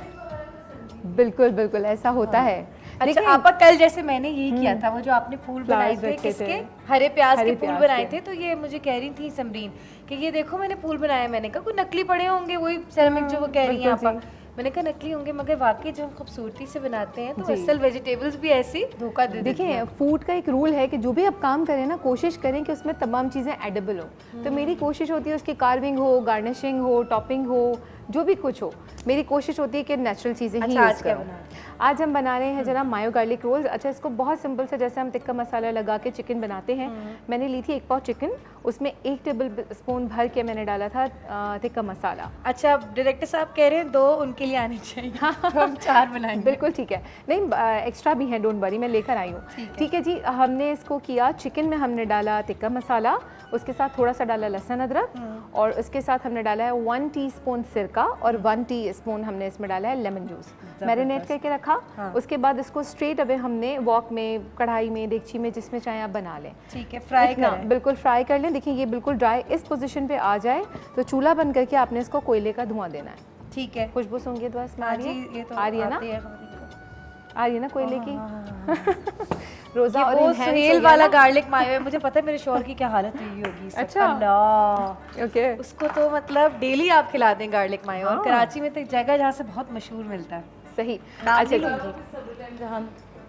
بالکل بالکل ایسا ہوتا ہے. اچھا آپا، کل جیسے میں نے یہی کیا تھا، وہ جو آپ نے پھول بنائے تھے کس کے، ہرے پیاز کے پھول بنائے تھے، تو یہ مجھے کہہ رہی تھی سمرین کہ یہ دیکھو میں نے پھول بنایا. میں نے کہا کوئی نکلی پڑے ہوں گے، وہی سیرامک جو وہ کہہ رہی ہیں آپا. میں نے کہا نکلی ہوں گے، مگر واقعی جو ہم خوبصورتی سے بناتے ہیں تو اصل ویجیٹیبلز بھی ایسی دھوکہ دے دیتی ہیں. دیکھیں، فوڈ کا ایک رول ہے کہ جو بھی آپ کام کریں نا، کوشش کریں کہ اس میں تمام چیزیں ایڈیبل ہوں. تو میری کوشش ہوتی ہے اس کی کارونگ ہو، گارنشنگ ہو، ٹاپنگ ہو، جو بھی کچھ ہو، میری کوشش ہوتی ہے کہ نیچرل چیزیں ہی یوز کروں. آج ہم بنا رہے ہیں جناب مایو گارلک رولز. اچھا، اس کو بہت سمپل سے جیسے ہم ٹکا مسالہ لگا کے چکن بناتے ہیں. میں نے لی تھی 1 پاؤ چکن، اس میں 1 ٹیبل اسپون بھر کے میں نے ڈالا تھا ٹکا مسالہ. اچھا، ڈائریکٹر صاحب کہہ رہے ہیں 2 ان کے لیے آنے چاہیے، تو ہم 4 بنائیں گے. بالکل ٹھیک ہے، نہیں ایکسٹرا بھی ہے، ڈونٹ وری، میں لے کر آئی ہوں. ٹھیک ہے جی. ہم نے اس کو کیا، چکن میں ہم نے ڈالا ٹکا مسالہ، اس کے ساتھ تھوڑا سا ڈالا لہسن ادرک، اور اس کے ساتھ ہم نے ڈالا ہے 1 ٹی اسپون سرکہ، اور 1 ٹی اسپون ہم نے اس میں ڈالا ہے لیمن جوس. میرینیٹ کر کے رکھا. اس کے بعد اس کو اسٹریٹ اوے ہم نے واک میں، کڑھائی میں، دیگچی میں، جس میں چاہیں آپ بنا لیں. ٹھیک ہے، فرائی کریں. بالکل فرائی کر لیں. دیکھیں یہ بالکل ڈرائی اس پوزیشن پہ آ جائے تو چولہا بند کر کے آپ نے اس کو کوئلے کا دھواں دینا ہے. ٹھیک ہے. خوشبو سونگی تو اس میں آ رہی ہے نا، آ رہی ہے نا کوئلے کی. روزہ اور وہ سہیل والا گارلک مایو ہے. مجھے پتہ ہے میرے شوہر کی کیا حالت ہوئی ہوگی. اچھا، اوکے. اس کو تو مطلب ڈیلی آپ کھلا دیں گارلک مایو. اور کراچی میں تو ایک جگہ جہاں سے بہت مشہور ملتا ہے. صحیح. اچھا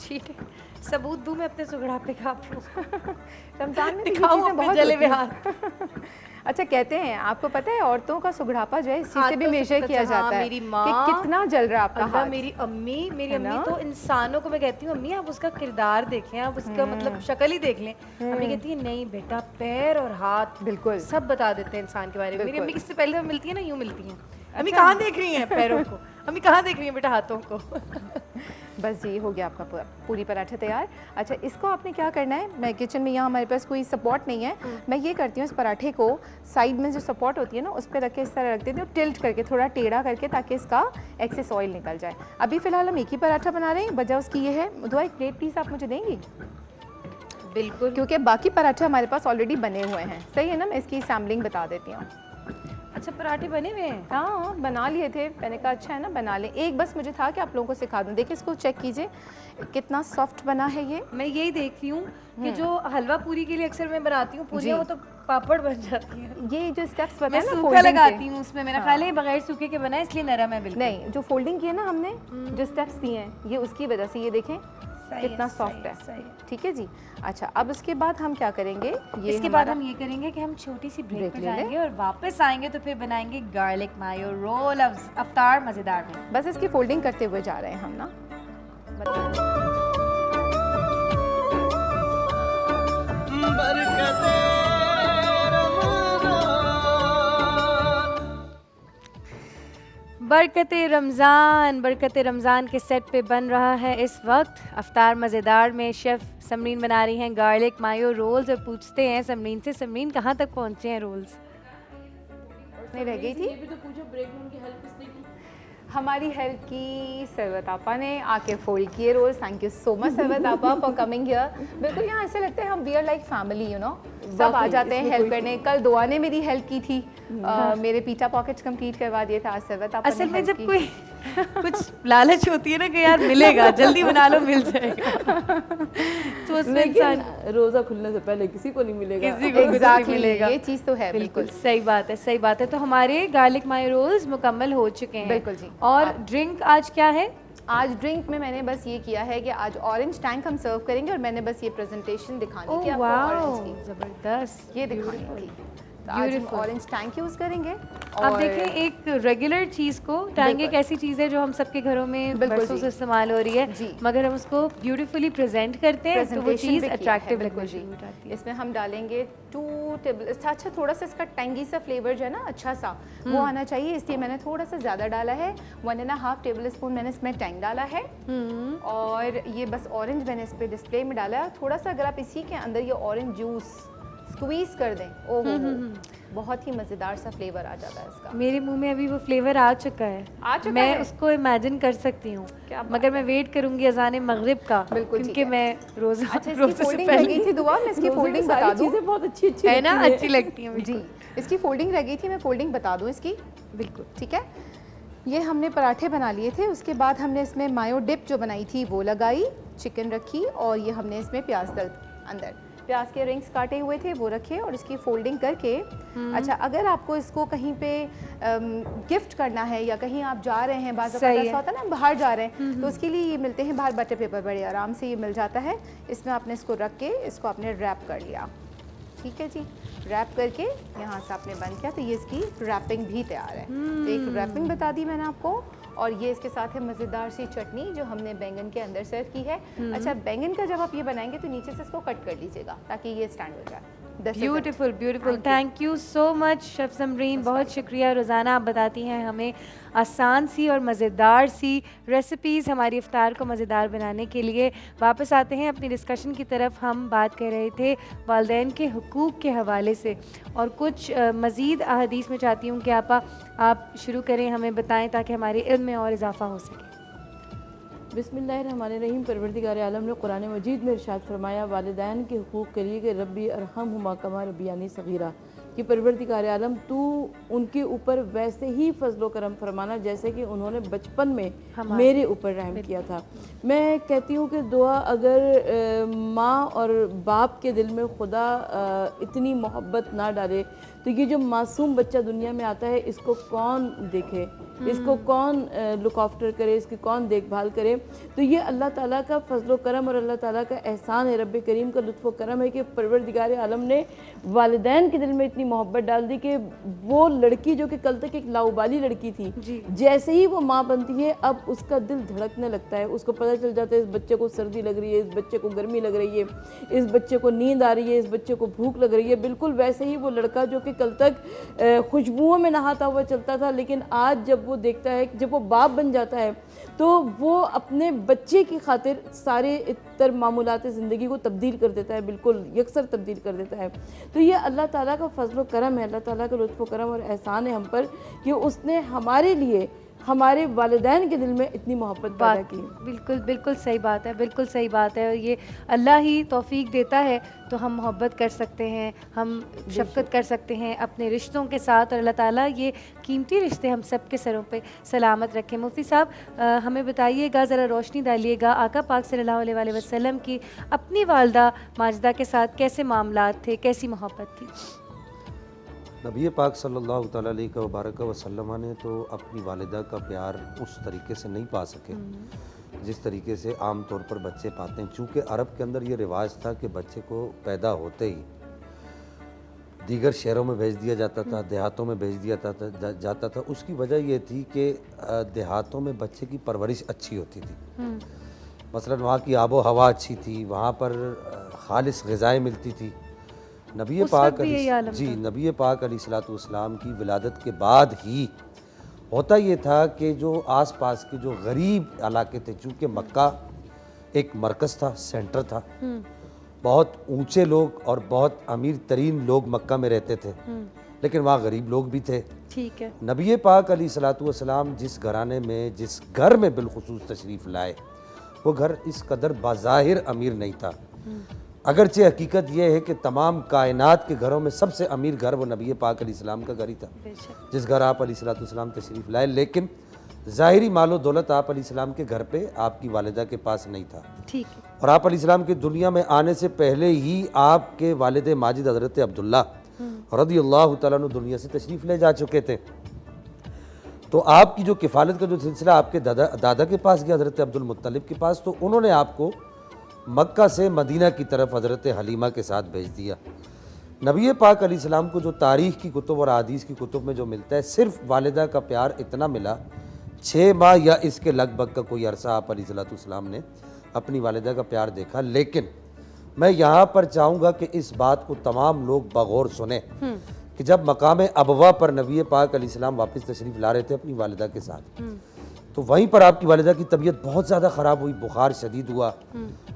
چیٹنگ ثبوت دوں میں اپنے سگڑاپے کا آپ کو؟ رمضان میں تو یہ دکھاؤں چیزیں اپنے بہت جلے ہوتی ہوئے ہیں۔ ہاتھ۔ اچھا کہتے ہیں آپ کو پتہ ہے عورتوں کا سگڑاپا جو ہے اس چیز سے بھی ہاتھوں سے میجر کیا پتہ- ہاں، جاتا ہے میری کہ ماں- کتنا جل رہا ہے آپ کا اللہ ہاتھ۔ میری امی ہے نا؟ تو انسانوں کو میں کہتی ہوں امی آپ اس کا کردار دیکھیں، آپ اس کا مطلب شکل ہی دیکھ لیں۔ امی کہتی ہے نہیں بیٹا پیر اور ہاتھ بالکل سب بتا دیتے ہیں انسان کے بارے میں۔ میری بالکل۔ امی کس سے پہلے جب ملتی ہیں نا یوں ملتی ہیں، امی کہاں دیکھ رہی ہیں پیروں کو، امی کہاں دیکھ رہی ہیں بیٹا ہاتھوں کو۔ بس یہ ہو گیا آپ کا پوری پراٹھا تیار۔ اچھا اس کو آپ نے کیا کرنا ہے، میں کچن میں یہاں ہمارے پاس کوئی سپورٹ نہیں ہے، میں یہ کرتی ہوں اس پراٹھے کو سائڈ میں جو سپورٹ ہوتی ہے نا اس پہ رکھ کے اس طرح رکھ دیتی ہوں ٹلٹ کر کے، تھوڑا ٹیڑھا کر کے، تاکہ اس کا ایکسیس آئل نکل جائے۔ ابھی فی الحال ہم ایک ہی پراٹھا بنا رہے ہیں، وجہ اس کی یہ ہے، دعا ایک پلیٹ پلیز آپ مجھے دیں گی؟ بالکل، کیونکہ باقی پراٹھے ہمارے پاس آلریڈی بنے ہوئے ہیں، صحیح ہے نا؟ میں اس کی سیمپلنگ بتا دیتی ہوں۔ اچھا پراٹھے بنے ہوئے ہیں؟ ہاں بنا لیے تھے، میں نے کہا اچھا ہے نا بنا لیں، ایک بس مجھے تھا کہ آپ لوگوں کو سکھا دوں۔ دیکھیں اس کو چیک کیجئے کتنا سافٹ بنا ہے یہ۔ میں یہی دیکھ رہی ہوں کہ جو حلوہ پوری کے لیے اکثر میں بناتی ہوں پوریاں، وہ تو پاپڑ بن جاتی ہیں۔ یہ جو اسٹیپس میں بتائے نا سوکھا فولڈنگ لگاتی ہوں اس میں، میرا خیال ہے بغیر سوکھے کے بنا ہے اس لیے نرم ہے بالکل۔ نہیں، جو فولڈنگ کی ہے نا ہم نے، جو اسٹیپس دیے ہیں یہ اس کی وجہ سے، یہ دیکھیں کتنا سافٹ ہے، ٹھیک ہے جی۔ اچھا اب اس کے بعد ہم کیا کریں گے، یہ اس کے بعد ہم یہ کریں گے کہ ہم چھوٹی سی بریک پہ جائیں گے اور واپس آئیں گے تو پھر بنائیں گے گارلک مایو رول افطار مزیدار میں۔ بس اس کی فولڈنگ کرتے ہوئے جا رہے ہیں ہم نا۔ برکت رمضان کے سیٹ پہ بن رہا ہے اس وقت افطار مزیدار میں شیف سمرین بنا رہی ہیں گارلک مایو رولز، اور پوچھتے ہیں سمرین سے، سمرین کہاں تک پہنچے ہیں رولز؟ نہیں رہ گئی تھی، یہ بھی تو پوچھو بریک میں ان کی ہیلپ کس نے کی؟ ہماری ہیلپ کی سروت آپا نے، آ کے فولڈ کیے رولز۔ تھینک یو سو مچ سروت آپا فار کمنگ ہیئر۔ بالکل یہاں ایسے لگتا ہے ہم we are like family, you know, سب آ جاتے ہیں ہیلپ کرنے۔ کل دعا نے میری ہیلپ کی تھی، میرے پیٹا پاکٹس کمپلیٹ کروا دیے تھے، آج سروت آپا نے اصل میں help جب کی۔ کوئی کچھ لالچ ہوتی ہے نا کہ یار ملے گا جلدی بنا لو مل جائے گا، تو اس میں انسان روزہ کھلنے سے پہلے کسی کو نہیں ملے گا، کسی کو کچھ نہیں ملے گا۔ یہ چیز تو ہے بالکل بالکل صحیح بات ہے، صحیح بات ہے۔ تو ہمارے گارلک مایو رولز مکمل ہو چکے ہیں، بالکل جی۔ اور ڈرنک آج کیا ہے؟ آج ڈرنک میں نے بس یہ کیا ہے کہ آج اورنج ٹینک ہم سرو کریں گے، اور میں نے بس یہ پریزنٹیشن دکھانی تھی آپ کو اورنج کی، زبردست، یہ دکھانی تھی۔ تو آج ہم اورنج ٹینک یوز کریں گے۔ اب دیکھیں ایک ریگولر چیز کو، ٹینگ ایک ایسی چیز ہے جو ہم سب کے گھروں میں برسوں سے استعمال ہو رہی ہے، مگر ہم اس کو بیوٹیفلی پریزنٹ کرتے ہیں تو وہ چیز اٹریکٹیو بالکل ہو جاتی ہے۔ اس میں ہم ڈالیں گے 2 ٹیبل، اچھا تھوڑا سا اس کا ٹینگی سا فلیور جو ہے نا اچھا سا وہ آنا چاہیے، اس لیے میں نے تھوڑا سا زیادہ ڈالا ہے، 1.5 ٹیبل اسپون میں نے اس میں ٹینگ ڈالا ہے، اور یہ بس اورنج میں نے اس پہ ڈسپلے میں ڈالا ہے۔ تھوڑا سا اگر آپ اسی کے اندر یہ اورنج جوس اسکویز کر دیں، او بہت ہی مزیدار سا فلیور آ جاتا ہے اس کا۔ میرے منہ میں ابھی وہ فلیور آ چکا ہے، میں اس کو امیجن کر سکتی ہوں، مگر میں ویٹ کروں گی اذان مغرب کا، کیونکہ میں روزہ اچھا اس کی فولڈنگ رہ گئی تھی، دعا میں اس کی فولڈنگ بتا دوں، چیزیں بہت اچھی اچھی ہے نا، اچھی لگتی ہیں جی۔ اس کی فولڈنگ رہ گئی تھی، میں فولڈنگ بتا دوں اس کی، بالکل ٹھیک ہے۔ یہ ہم نے پراٹھے بنا لیے تھے، اس کے بعد ہم نے اس میں مایو ڈپ جو بنائی تھی وہ لگائی، چکن رکھی، اور یہ ہم نے اس میں پیاز اندر پیاز کے رنگس کاٹے ہوئے تھے وہ رکھے، اور اس کی فولڈنگ کر کے اچھا اگر آپ کو اس کو کہیں پہ گفٹ کرنا ہے یا کہیں آپ جا رہے ہیں، بعض اوقات ایسا ہوتا ہے نا باہر جا رہے ہیں تو اس کے لیے یہ ملتے ہیں باہر بٹر پیپر، بڑے آرام سے یہ مل جاتا ہے، اس میں آپ نے اس کو رکھ کے اس کو آپ نے ریپ کر لیا، ٹھیک ہے جی۔ ریپ کر کے یہاں سے آپ نے بند کیا تو یہ اس کی ریپنگ بھی تیار ہے۔ تو ایک ریپنگ بتا دی میں نے آپ کو، اور یہ اس کے ساتھ ہے مزیدار سی چٹنی جو ہم نے بینگن کے اندر سرو کی ہے۔ اچھا بینگن کا جب آپ یہ بنائیں گے تو نیچے سے اس کو کٹ کر لیجیے گا تاکہ یہ اسٹینڈ ہو جائے۔ Beautiful beautiful, thank you so much chef Samreen, بہت شکریہ۔ روزانہ آپ بتاتی ہیں ہمیں آسان سی اور مزیدار سی ریسیپیز ہماری افطار کو مزیدار بنانے کے لیے۔ واپس آتے ہیں اپنی ڈسکشن کی طرف، ہم بات کر رہے تھے والدین کے حقوق کے حوالے سے، اور کچھ مزید احادیث میں چاہتی ہوں کہ آپ شروع کریں، ہمیں بتائیں تاکہ ہمارے علم میں اور اضافہ ہو سکے۔ بسم اللہ الرحمن الرحیم۔ پروردگار عالم نے قرآن مجید میں ارشاد فرمایا والدین کے حقوق کے لیے کہ ربی ارحمہما کما ربیانی صغیرہ، کہ پروردگار عالم تو ان کے اوپر ویسے ہی فضل و کرم فرمانا جیسے کہ انہوں نے بچپن میں میرے اوپر رحم کیا تھا۔ میں کہتی ہوں کہ دعا اگر ماں اور باپ کے دل میں خدا اتنی محبت نہ ڈالے تو یہ جو معصوم بچہ دنیا میں آتا ہے اس کو کون دیکھے، اس کو کون لک آفٹر کرے، اس کی کون دیکھ بھال کرے؟ تو یہ اللہ تعالیٰ کا فضل و کرم اور اللہ تعالیٰ کا احسان ہے، رب کریم کا لطف و کرم ہے کہ پروردگار عالم نے والدین کے دل میں اتنی محبت ڈال دی کہ وہ لڑکی جو کہ کل تک ایک لاؤبالی لڑکی تھی، جیسے ہی وہ ماں بنتی ہے اب اس کا دل دھڑکنے لگتا ہے، اس کو پتہ چل جاتا ہے اس بچے کو سردی لگ رہی ہے، اس بچے کو گرمی لگ رہی ہے، اس بچے کو نیند آ رہی ہے، اس بچے کو بھوک لگ رہی ہے۔ بالکل ویسے ہی وہ لڑکا جو کہ کل تک خوشبوؤں میں نہاتا ہوا چلتا تھا، لیکن آج جب وہ دیکھتا ہے، جب وہ باپ بن جاتا ہے تو وہ اپنے بچے کی خاطر سارے تر معمولات زندگی کو تبدیل کر دیتا ہے، بالکل یکسر تبدیل کر دیتا ہے۔ تو یہ اللہ تعالیٰ کا فضل و کرم ہے، اللہ تعالیٰ کا لطف و کرم اور احسان ہے ہم پر کہ اس نے ہمارے لیے ہمارے والدین کے دل میں اتنی محبت پیدا کی۔ بالکل بالکل صحیح بات ہے، بالکل صحیح بات ہے، اور یہ اللہ ہی توفیق دیتا ہے تو ہم محبت کر سکتے ہیں، ہم شفقت کر سکتے ہیں اپنے رشتوں کے ساتھ، اور اللہ تعالیٰ یہ قیمتی رشتے ہم سب کے سروں پہ سلامت رکھیں۔ مفتی صاحب ہمیں بتائیے گا، ذرا روشنی ڈالیے گا، آقا پاک صلی اللہ علیہ وآلہ وسلم کی اپنی والدہ ماجدہ کے ساتھ کیسے معاملات تھے، کیسی محبت تھی؟ نبی پاک صلی اللہ تعالیٰ علیہ وبارک وسلم نے تو اپنی والدہ کا پیار اس طریقے سے نہیں پا سکے جس طریقے سے عام طور پر بچے پاتے ہیں، چونکہ عرب کے اندر یہ رواج تھا کہ بچے کو پیدا ہوتے ہی دیگر شہروں میں بھیج دیا جاتا تھا، دیہاتوں میں بھیج دیا جاتا تھا۔ اس کی وجہ یہ تھی کہ دیہاتوں میں بچے کی پرورش اچھی ہوتی تھی، مثلاً وہاں کی آب و ہوا اچھی تھی، وہاں پر خالص غذائیں ملتی تھی۔ نبی پاک نبی پاک علیہ الصلوۃ والسلام کی ولادت کے بعد ہی ہوتا یہ تھا کہ جو آس پاس کے جو غریب علاقے تھے، چونکہ مکہ ایک مرکز تھا، سینٹر تھا، بہت اونچے لوگ اور بہت امیر ترین لوگ مکہ میں رہتے تھے، لیکن وہاں غریب لوگ بھی تھے۔ ٹھیک ہے، نبی پاک علیہ الصلوۃ والسلام جس گھرانے میں، جس گھر میں بالخصوص تشریف لائے، وہ گھر اس قدر بظاہر امیر نہیں تھا، اگرچہ حقیقت یہ ہے کہ تمام کائنات کے گھروں میں سب سے امیر گھر وہ نبی پاک علیہ السلام کا گھر ہی تھا جس گھر آپ علیہ الصلوۃ والسلام تشریف لائے، لیکن ظاہری مال و دولت آپ علیہ السلام کے گھر پہ آپ کی والدہ کے پاس نہیں تھا۔ ٹھیک ہے، اور آپ علیہ السلام کی دنیا میں آنے سے پہلے ہی آپ کے والد ماجد حضرت عبداللہ رضی اللہ تعالیٰ عنہ دنیا سے تشریف لے جا چکے تھے، تو آپ کی جو کفالت کا جو سلسلہ آپ کے دادا کے پاس گیا، حضرت عبد المطلب کے پاس، تو انہوں نے آپ کو مکہ سے مدینہ کی طرف حضرت حلیمہ کے ساتھ بھیج دیا۔ نبی پاک علیہ السلام کو جو تاریخ کی کتب اور حدیث کی کتب میں جو ملتا ہے، صرف والدہ کا پیار اتنا ملا، 6 ماہ یا اس کے لگ بھگ کا کوئی عرصہ آپ علیہ السلام نے اپنی والدہ کا پیار دیکھا۔ لیکن میں یہاں پر چاہوں گا کہ اس بات کو تمام لوگ بغور سنیں کہ جب مقام ابوا پر نبی پاک علیہ السلام واپس تشریف لا رہے تھے اپنی والدہ کے ساتھ، تو وہیں پر آپ کی والدہ کی طبیعت بہت زیادہ خراب ہوئی، بخار شدید ہوا،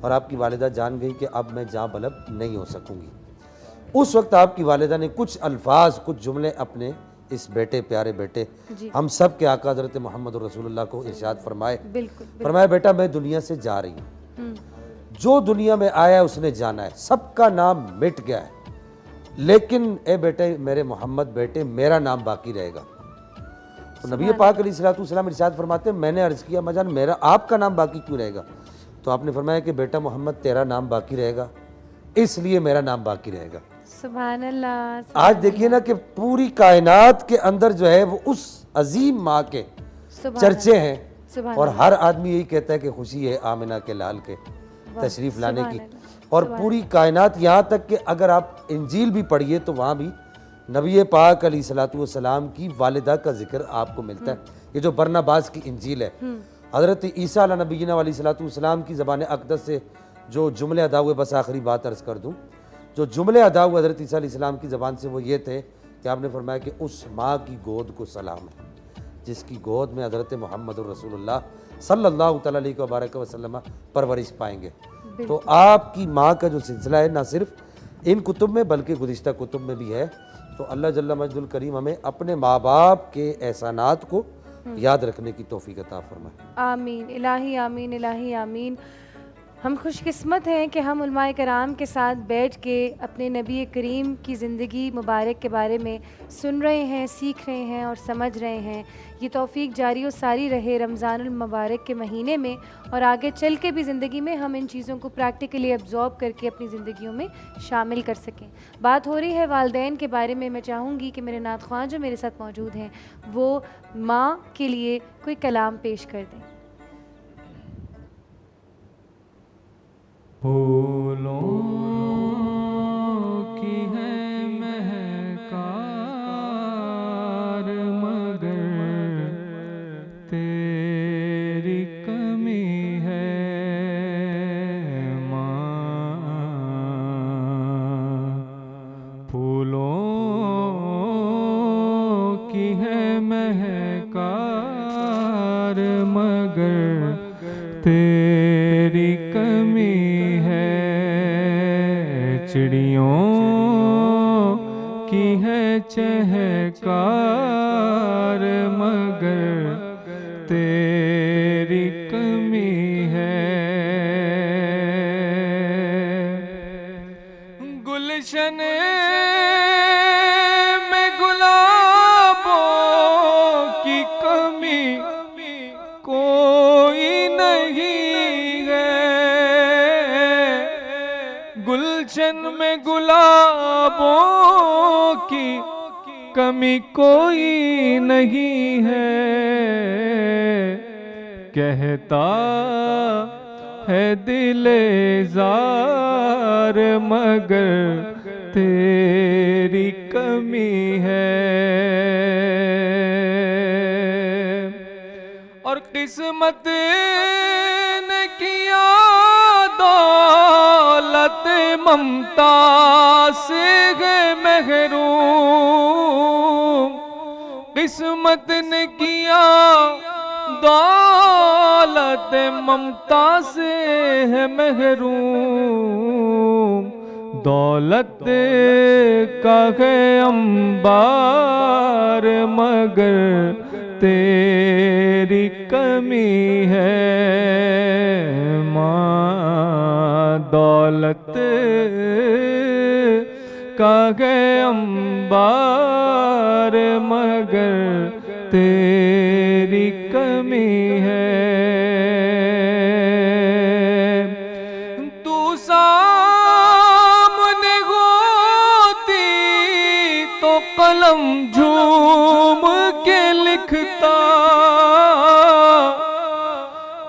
اور آپ کی والدہ جان گئی کہ اب میں جاں بلب نہیں ہو سکوں گی۔ اس وقت آپ کی والدہ نے کچھ الفاظ، کچھ جملے اپنے اس بیٹے، پیارے بیٹے، ہم سب کے آقا حضرت محمد رسول اللہ کو ارشاد فرمائے، فرمایا بیٹا میں دنیا سے جا رہی ہوں، جو دنیا میں آیا ہے اس نے جانا ہے، سب کا نام مٹ گیا ہے، لیکن اے بیٹے میرے محمد بیٹے میرا نام باقی رہے گا۔ تو نبی پاک علیہ الصلوۃ والسلام ارشاد فرماتے ہیں میں نے عرض کیا مجان میرا آپ کا نام باقی کیوں رہے گا؟ تو آپ نے فرمایا کہ بیٹا محمد تیرا نام باقی رہے گا، اس لیے میرا نام باقی رہے گا۔ سبحان اللہ۔ آج دیکھیے نا کہ پوری کائنات کے اندر جو ہے وہ اس عظیم ماں کے چرچے ہیں، اور ہر آدمی یہی کہتا ہے کہ خوشی ہے آمنہ کے لال کے تشریف لانے کی، اور پوری کائنات، یہاں تک کہ اگر آپ انجیل بھی پڑھیے تو وہاں بھی نبی پاک علیہ الصلوۃ والسلام کی والدہ کا ذکر آپ کو ملتا ہے۔ یہ جو برناباس کی انجیل ہے، حضرت عیسیٰ علیہ نبینا علیہ الصلوۃ والسلام کی زبان اقدس سے جو جملے ادا ہوئے، بس آخری بات عرض کر دوں، جو جملے ادا ہوئے حضرت عیسیٰ علیہ السلام کی زبان سے وہ یہ تھے کہ آپ نے فرمایا کہ اس ماں کی گود کو سلام ہے جس کی گود میں حضرت محمد الرسول اللہ صلی اللہ تعالیٰ علیہ وبارک وسلم پرورش پائیں گے۔ تو آپ کی ماں کا جو سلسلہ ہے نہ صرف ان کتب میں بلکہ گزشتہ کتب میں بھی ہے، تو اللہ جل مجد الکریم ہمیں اپنے ماں باپ کے احسانات کو یاد رکھنے کی توفیق عطا فرمائے۔ آمین الہی، آمین الہی، آمین۔ ہم خوش قسمت ہیں کہ ہم علماء کرام کے ساتھ بیٹھ کے اپنے نبی کریم کی زندگی مبارک کے بارے میں سن رہے ہیں، سیکھ رہے ہیں اور سمجھ رہے ہیں۔ یہ توفیق جاری و ساری رہے رمضان المبارک کے مہینے میں، اور آگے چل کے بھی زندگی میں ہم ان چیزوں کو پریکٹیکلی ایبزارب کر کے اپنی زندگیوں میں شامل کر سکیں۔ بات ہو رہی ہے والدین کے بارے میں چاہوں گی کہ میرے نعت خواں جو میرے ساتھ موجود ہیں وہ ماں کے لیے کوئی کلام پیش کر دیں۔ پھولوں کی ہے مہکار مگر تیری کمی ہے ماں، پھولوں کی ہے مہکار مگر تیری کمی چڑیوں کی ہے چہکار مگر تیری کمی ہے، گلشن میں گلابوں کی کمی کوئی نہیں ہے، گلشن میں گلابوں کی کمی کوئی نہیں ہے، کہتا ہے دل زار مگر تیری کمی ہے، اور قسمت نے کیا دولت ممتا سے ہے محروم، قسمت نے کیا دولت ممتا سے ہے محروم، دولت کا ہے انبار مگر تیری کمی ہے ماں، دولت کا ہے انبار مگر تیری کمی ہے، تو سامنے ہوتی تو قلم جھوم کے لکھتا،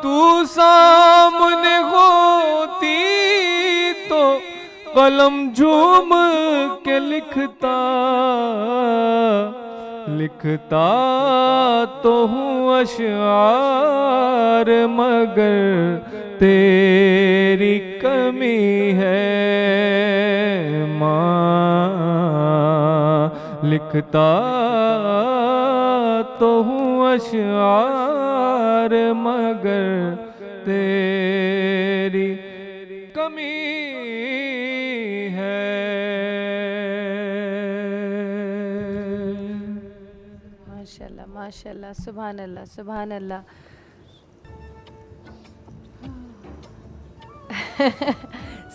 تو سامنے ہوتی تو قلم جھوم کے لکھتا، لکھتا تو ہوں اشعار مگر تیری کمی ہے ماں، لکھتا تو ہوں اشعار مگر تیری کمی ہے۔ ماشاءاللہ ماشاءاللہ، سبحان اللہ سبحان اللہ۔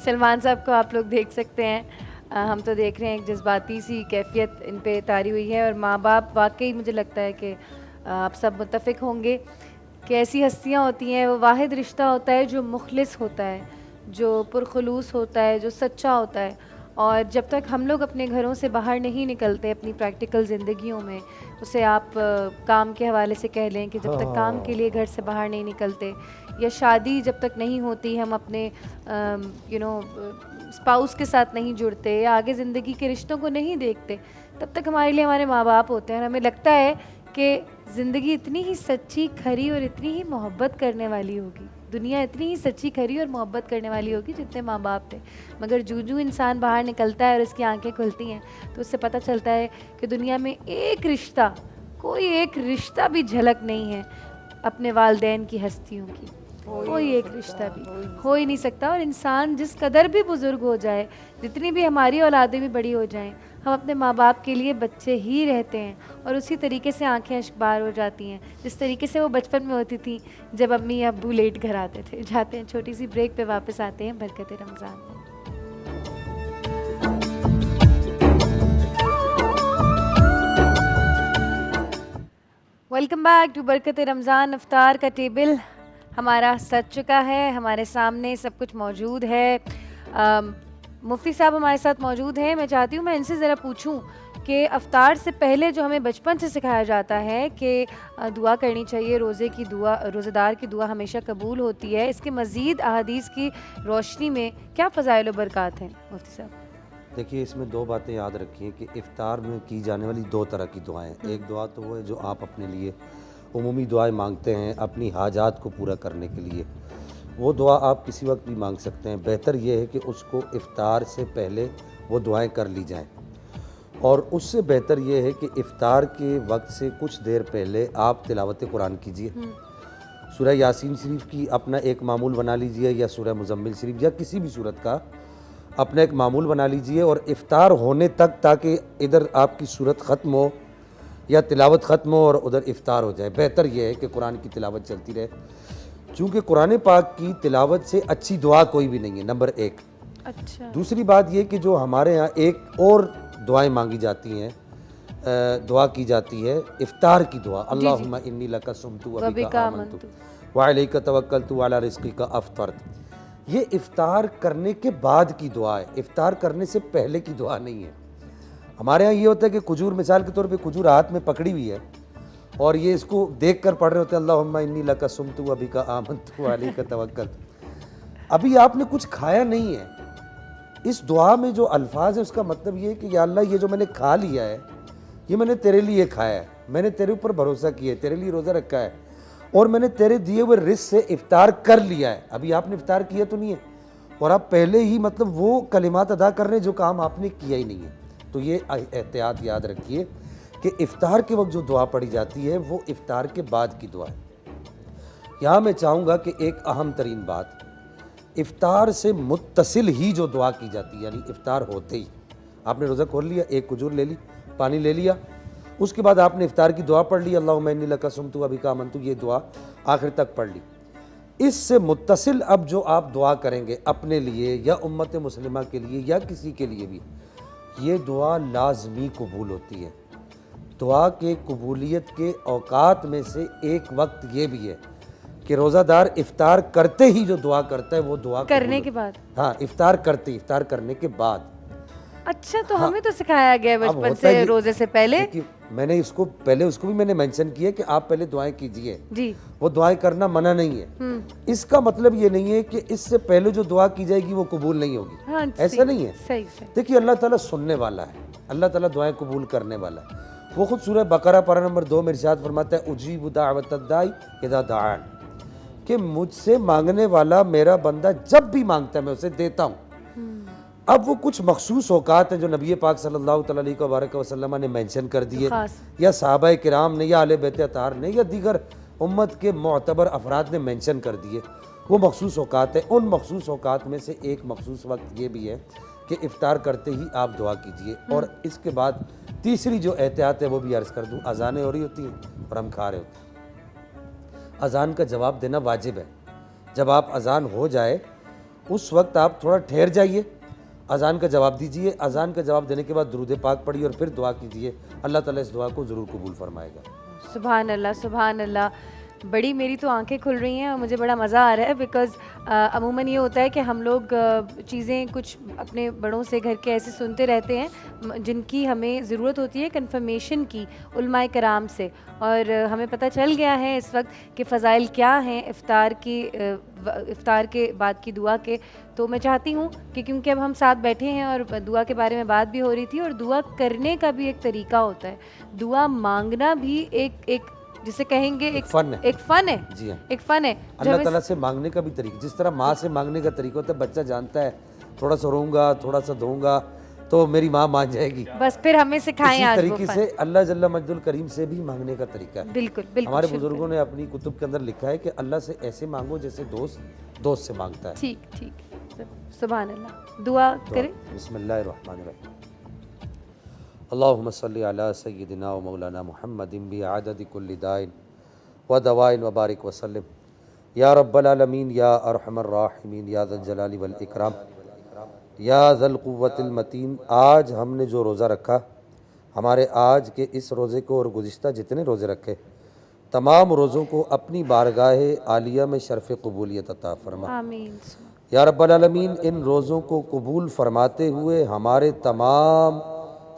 سلمان صاحب کو آپ لوگ دیکھ سکتے ہیں، ہم تو دیکھ رہے ہیں ایک جذباتی سی کیفیت ان پہ طاری ہوئی ہے، اور ماں باپ واقعی مجھے لگتا ہے کہ آپ سب متفق ہوں گے کہ ایسی ہستیاں ہوتی ہیں، وہ واحد رشتہ ہوتا ہے جو مخلص ہوتا ہے، جو پرخلوص ہوتا ہے، جو سچا ہوتا ہے، اور جب تک ہم لوگ اپنے گھروں سے باہر نہیں نکلتے اپنی پریکٹیکل زندگیوں میں، اسے آپ کام کے حوالے سے کہہ لیں کہ جب تک کام کے لیے گھر سے باہر نہیں نکلتے، یا شادی جب تک نہیں ہوتی، ہم اپنے اسپاؤس کے ساتھ نہیں جڑتے، یا آگے زندگی کے رشتوں کو نہیں دیکھتے، تب تک ہمارے لیے ہمارے ماں باپ ہوتے ہیں، اور ہمیں لگتا ہے کہ زندگی اتنی ہی سچی کھری اور اتنی ہی محبت کرنے والی ہوگی، دنیا اتنی ہی سچی کھری اور محبت کرنے والی ہوگی جتنے ماں باپ تھے، مگر جو انسان باہر نکلتا ہے اور اس کی آنکھیں کھلتی ہیں تو اس سے پتہ چلتا ہے کہ دنیا میں ایک رشتہ، کوئی ایک رشتہ بھی جھلک نہیں ہے اپنے والدین کی ہستیوں کی، کوئی ایک رشتہ بھی ہو ہی نہیں سکتا۔ اور انسان جس قدر بھی بزرگ ہو جائے، جتنی بھی ہماری اولادیں بھی بڑی ہو جائیں، ہم اپنے ماں باپ کے لیے بچے ہی رہتے ہیں اور اسی طریقے سے آنکھیں اشکبار ہو جاتی ہیں جس طریقے سے وہ بچپن میں ہوتی تھیں جب امی یا ابو لیٹ گھر آتے تھے. جاتے ہیں چھوٹی سی بریک پہ، واپس آتے ہیں برکت رمضان میں. ویلکم بیک ٹو برکت رمضان. افطار کا ٹیبل ہمارا سج چکا ہے، ہمارے سامنے سب کچھ موجود ہے. مفتی صاحب ہمارے ساتھ موجود ہیں. میں چاہتی ہوں میں ان سے ذرا پوچھوں کہ افطار سے پہلے جو ہمیں بچپن سے سکھایا جاتا ہے کہ دعا کرنی چاہیے، روزے کی دعا، روزہ دار کی دعا ہمیشہ قبول ہوتی ہے، اس کے مزید احادیث کی روشنی میں کیا فضائل و برکات ہیں مفتی صاحب؟ دیکھیے اس میں دو باتیں یاد رکھیے کہ افطار میں کی جانے والی دو طرح کی دعائیں. ایک دعا تو وہ ہے جو آپ اپنے لیے عمومی دعائیں مانگتے ہیں اپنی حاجات کو پورا کرنے کے لیے، وہ دعا آپ کسی وقت بھی مانگ سکتے ہیں. بہتر یہ ہے کہ اس کو افطار سے پہلے وہ دعائیں کر لی جائیں، اور اس سے بہتر یہ ہے کہ افطار کے وقت سے کچھ دیر پہلے آپ تلاوت قرآن کیجئے. سورہ یاسین شریف کی اپنا ایک معمول بنا لیجئے، یا سورہ مزمل شریف یا کسی بھی سورت کا اپنا ایک معمول بنا لیجئے، اور افطار ہونے تک تاکہ ادھر آپ کی سورت ختم ہو یا تلاوت ختم ہو اور ادھر افطار ہو جائے. بہتر یہ ہے کہ قرآن کی تلاوت چلتی رہے، چونکہ قرآن پاک کی تلاوت سے اچھی دعا کوئی بھی نہیں ہے، نمبر ایک. اچھا. دوسری بات یہ کہ جو ہمارے ہاں ایک اور دعائیں مانگی جاتی ہیں، دعا کی جاتی ہے افطار کی دعا. اللہم انی لک صمت و بک آمنت وعلیک توکلت وعلی رزقک افطرت. یہ افطار کرنے کے بعد کی دعا ہے، افطار کرنے سے پہلے کی دعا نہیں ہے. ہمارے ہاں یہ ہوتا ہے کہ کھجور، مثال کے طور پہ کھجور ہاتھ میں پکڑی ہوئی ہے اور یہ اس کو دیکھ کر پڑھ رہے ہوتے ہیں اللہم انی لک صمت و بک آمنت وعلیک توکلت. ابھی آپ نے کچھ کھایا نہیں ہے. اس دعا میں جو الفاظ ہے اس کا مطلب یہ ہے کہ یا اللہ یہ جو میں نے کھا لیا ہے یہ میں نے تیرے لیے کھایا ہے، میں نے تیرے اوپر بھروسہ کیا ہے، تیرے لیے روزہ رکھا ہے، اور میں نے تیرے دیے ہوئے رزق سے افطار کر لیا ہے. ابھی آپ نے افطار کیا تو نہیں ہے، اور آپ پہلے ہی مطلب وہ کلمات ادا کر رہے ہیں جو کام آپ نے کیا ہی نہیں ہے. تو یہ احتیاط یاد رکھیے کہ افطار کے وقت جو دعا پڑھی جاتی ہے وہ افطار کے بعد کی دعا ہے. یہاں میں چاہوں گا کہ ایک اہم ترین بات، افطار سے متصل ہی جو دعا کی جاتی ہے، یعنی افطار ہوتے ہی آپ نے روزہ کھول لیا، ایک کھجور لے لی، پانی لے لیا، اس کے بعد آپ نے افطار کی دعا پڑھ لی اللہم انی لک صمت و بک آمنت، یہ دعا آخر تک پڑھ لی. اس سے متصل اب جو آپ دعا کریں گے اپنے لیے یا امت مسلمہ کے لیے یا کسی کے لیے بھی، یہ دعا لازمی قبول ہوتی ہے. دعا کے قبولیت کے اوقات میں سے ایک وقت یہ بھی ہے کہ روزہ دار افطار کرتے ہی جو دعا کرتا ہے وہ دعا کرنے کے بعد، ہاں افطار کرتے، افطار کرنے کے بعد. اچھا تو ہمیں تو سکھایا گیا ہے بچپن سے روزے سے پہلے. میں نے اس کو پہلے اس کو بھی میں نے مینشن کیا کہ آپ پہلے دعائیں کیجئے، جی وہ دعائیں کرنا منع نہیں ہے. اس کا مطلب یہ نہیں ہے کہ اس سے پہلے جو دعا کی جائے گی وہ قبول نہیں ہوگی، ایسا نہیں ہے. صحیح صحیح. دیکھیے اللہ تعالیٰ سننے والا ہے، اللہ تعالیٰ دعائیں قبول کرنے والا ہے. وہ خود سورہ بقرہ پارہ نمبر 2 میں ارشاد فرماتا ہے اجیب دعوت الداعی اذا دعان، کہ مجھ سے مانگنے والا میرا بندہ جب بھی مانگتا ہے میں اسے دیتا ہوں. اب وہ کچھ مخصوص اوقات ہیں جو نبی پاک صلی اللہ تعالیٰ علیہ وسلم نے مینشن کر دیے، یا صحابہ کرام نے، یا اہل بیت اطہار نے، یا دیگر امت کے معتبر افراد نے مینشن کر دیے. وہ مخصوص اوقات ہیں. ان مخصوص اوقات میں سے ایک مخصوص وقت یہ بھی ہے کہ افطار کرتے ہی آپ دعا کیجئے. اور اس کے بعد تیسری جو احتیاط ہے وہ بھی عرض کر دوں، اذانیں ہو رہی ہوتی ہیں اور ہم کھا رہے ہوتے ہیں، اذان کا جواب دینا واجب ہے. جب آپ اذان ہو جائے اس وقت آپ تھوڑا ٹھہر جائیے، اذان کا جواب دیجئے. اذان کا جواب دینے کے بعد درود پاک پڑھیے اور پھر دعا کیجئے. اللہ تعالیٰ اس دعا کو ضرور قبول فرمائے گا. سبحان اللہ سبحان اللہ. بڑی میری تو آنکھیں کھل رہی ہیں اور مجھے بڑا مزہ آ رہا ہے، بیکاز عموماً یہ ہوتا ہے کہ ہم لوگ چیزیں کچھ اپنے بڑوں سے گھر کے ایسے سنتے رہتے ہیں جن کی ہمیں ضرورت ہوتی ہے کنفرمیشن کی علماء کرام سے، اور ہمیں پتہ چل گیا ہے اس وقت کہ فضائل کیا ہیں افطار کے بعد کی دعا کے. تو میں چاہتی ہوں کہ کیونکہ اب ہم ساتھ بیٹھے ہیں اور دعا کے بارے میں بات بھی ہو رہی تھی، اور دعا کرنے کا بھی ایک طریقہ ہوتا ہے، دعا مانگنا بھی ایک جسے کہیں گے ایک فن ہے. جی ہاں، ایک فن ہے. اللہ تعالیٰ سے مانگنے کا بھی طریقہ، جس طرح ماں سے مانگنے کا طریقہ ہوتا ہے، بچہ جانتا ہے تھوڑا سا روں گا، تھوڑا سا دوں گا تو میری ماں مان جائے گی، بس پھر ہمیں سکھائیں. اسی طریقے سے اللہ جل مجد الکریم سے بھی مانگنے کا طریقہ ہے. بالکل بالکل. ہمارے بزرگوں نے اپنی کتب کے اندر لکھا ہے کہ اللہ سے ایسے مانگو جیسے دوست سے مانگتا ہے. ٹھیک ٹھیک. سبحان اللہ. دعا کریں. بسم اللہ الرحمن الرحیم. اللہم صلی علی سیدنا و مولانا محمد بعدد کل دائن و دوائن وبارک وسلم یا رب العالمین یا ارحم الراحمین یا ذا الجلال والاکرام یا ذا القوت المتین۔ آج ہم نے جو روزہ رکھا، ہمارے آج کے اس روزے کو اور گزشتہ جتنے روزے رکھے، تمام روزوں کو اپنی بارگاہ عالیہ میں شرف قبولیت عطا فرما۔ آمین یا رب العالمین ان روزوں کو قبول فرماتے ہوئے ہمارے تمام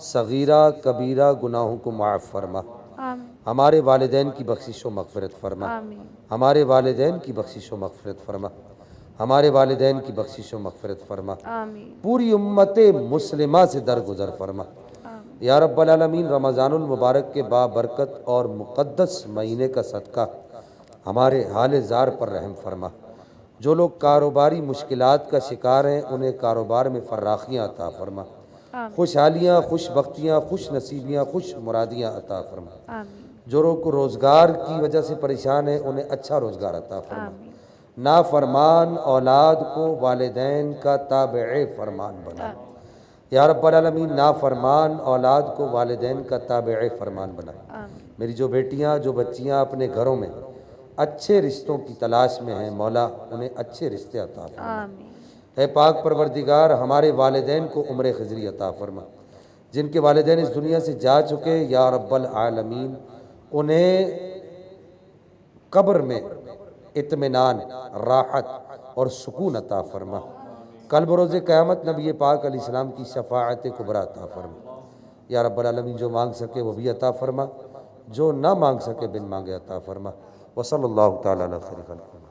صغیرہ کبیرہ گناہوں کو معاف فرما، آمین ہمارے والدین کی بخشش و مغفرت فرما، آمین ہمارے والدین کی بخشش و مغفرت فرما، ہمارے والدین کی بخشش و مغفرت فرما، آمین پوری امت مسلمہ سے درگزر فرما۔ یا رب العالمین رمضان المبارک کے بابرکت اور مقدس مہینے کا صدقہ ہمارے حال زار پر رحم فرما۔ جو لوگ کاروباری مشکلات کا شکار ہیں انہیں کاروبار میں فراخیاں عطا فرما، خوشحالیاں، خوش بختیاں، خوش نصیبیاں، خوش مرادیاں عطا فرما۔ آمین جو لوگ روزگار کی وجہ سے پریشان ہیں انہیں اچھا روزگار عطا فرما۔ نافرمان اولاد کو والدین کا تابع فرمان بنا۔ یا رب العالمین نافرمان اولاد کو والدین کا تابع فرمان بنا۔ میری جو بیٹیاں، جو بچیاں اپنے گھروں میں اچھے رشتوں کی تلاش میں ہیں، مولا انہیں اچھے رشتے عطا فرما۔ آمین اے پاک پروردگار ہمارے والدین کو عمر خضری عطا فرما۔ جن کے والدین اس دنیا سے جا چکے، یا رب العالمین انہیں قبر میں اطمینان، راحت اور سکون عطا فرما۔ کل بروز قیامت نبی پاک علیہ السلام کی شفاعت کبریٰ عطا فرما۔ یا رب العالمین جو مانگ سکے وہ بھی عطا فرما، جو نہ مانگ سکے بن مانگے عطا فرما۔ وصلی اللہ تعالیٰ علی خیر خلقہ۔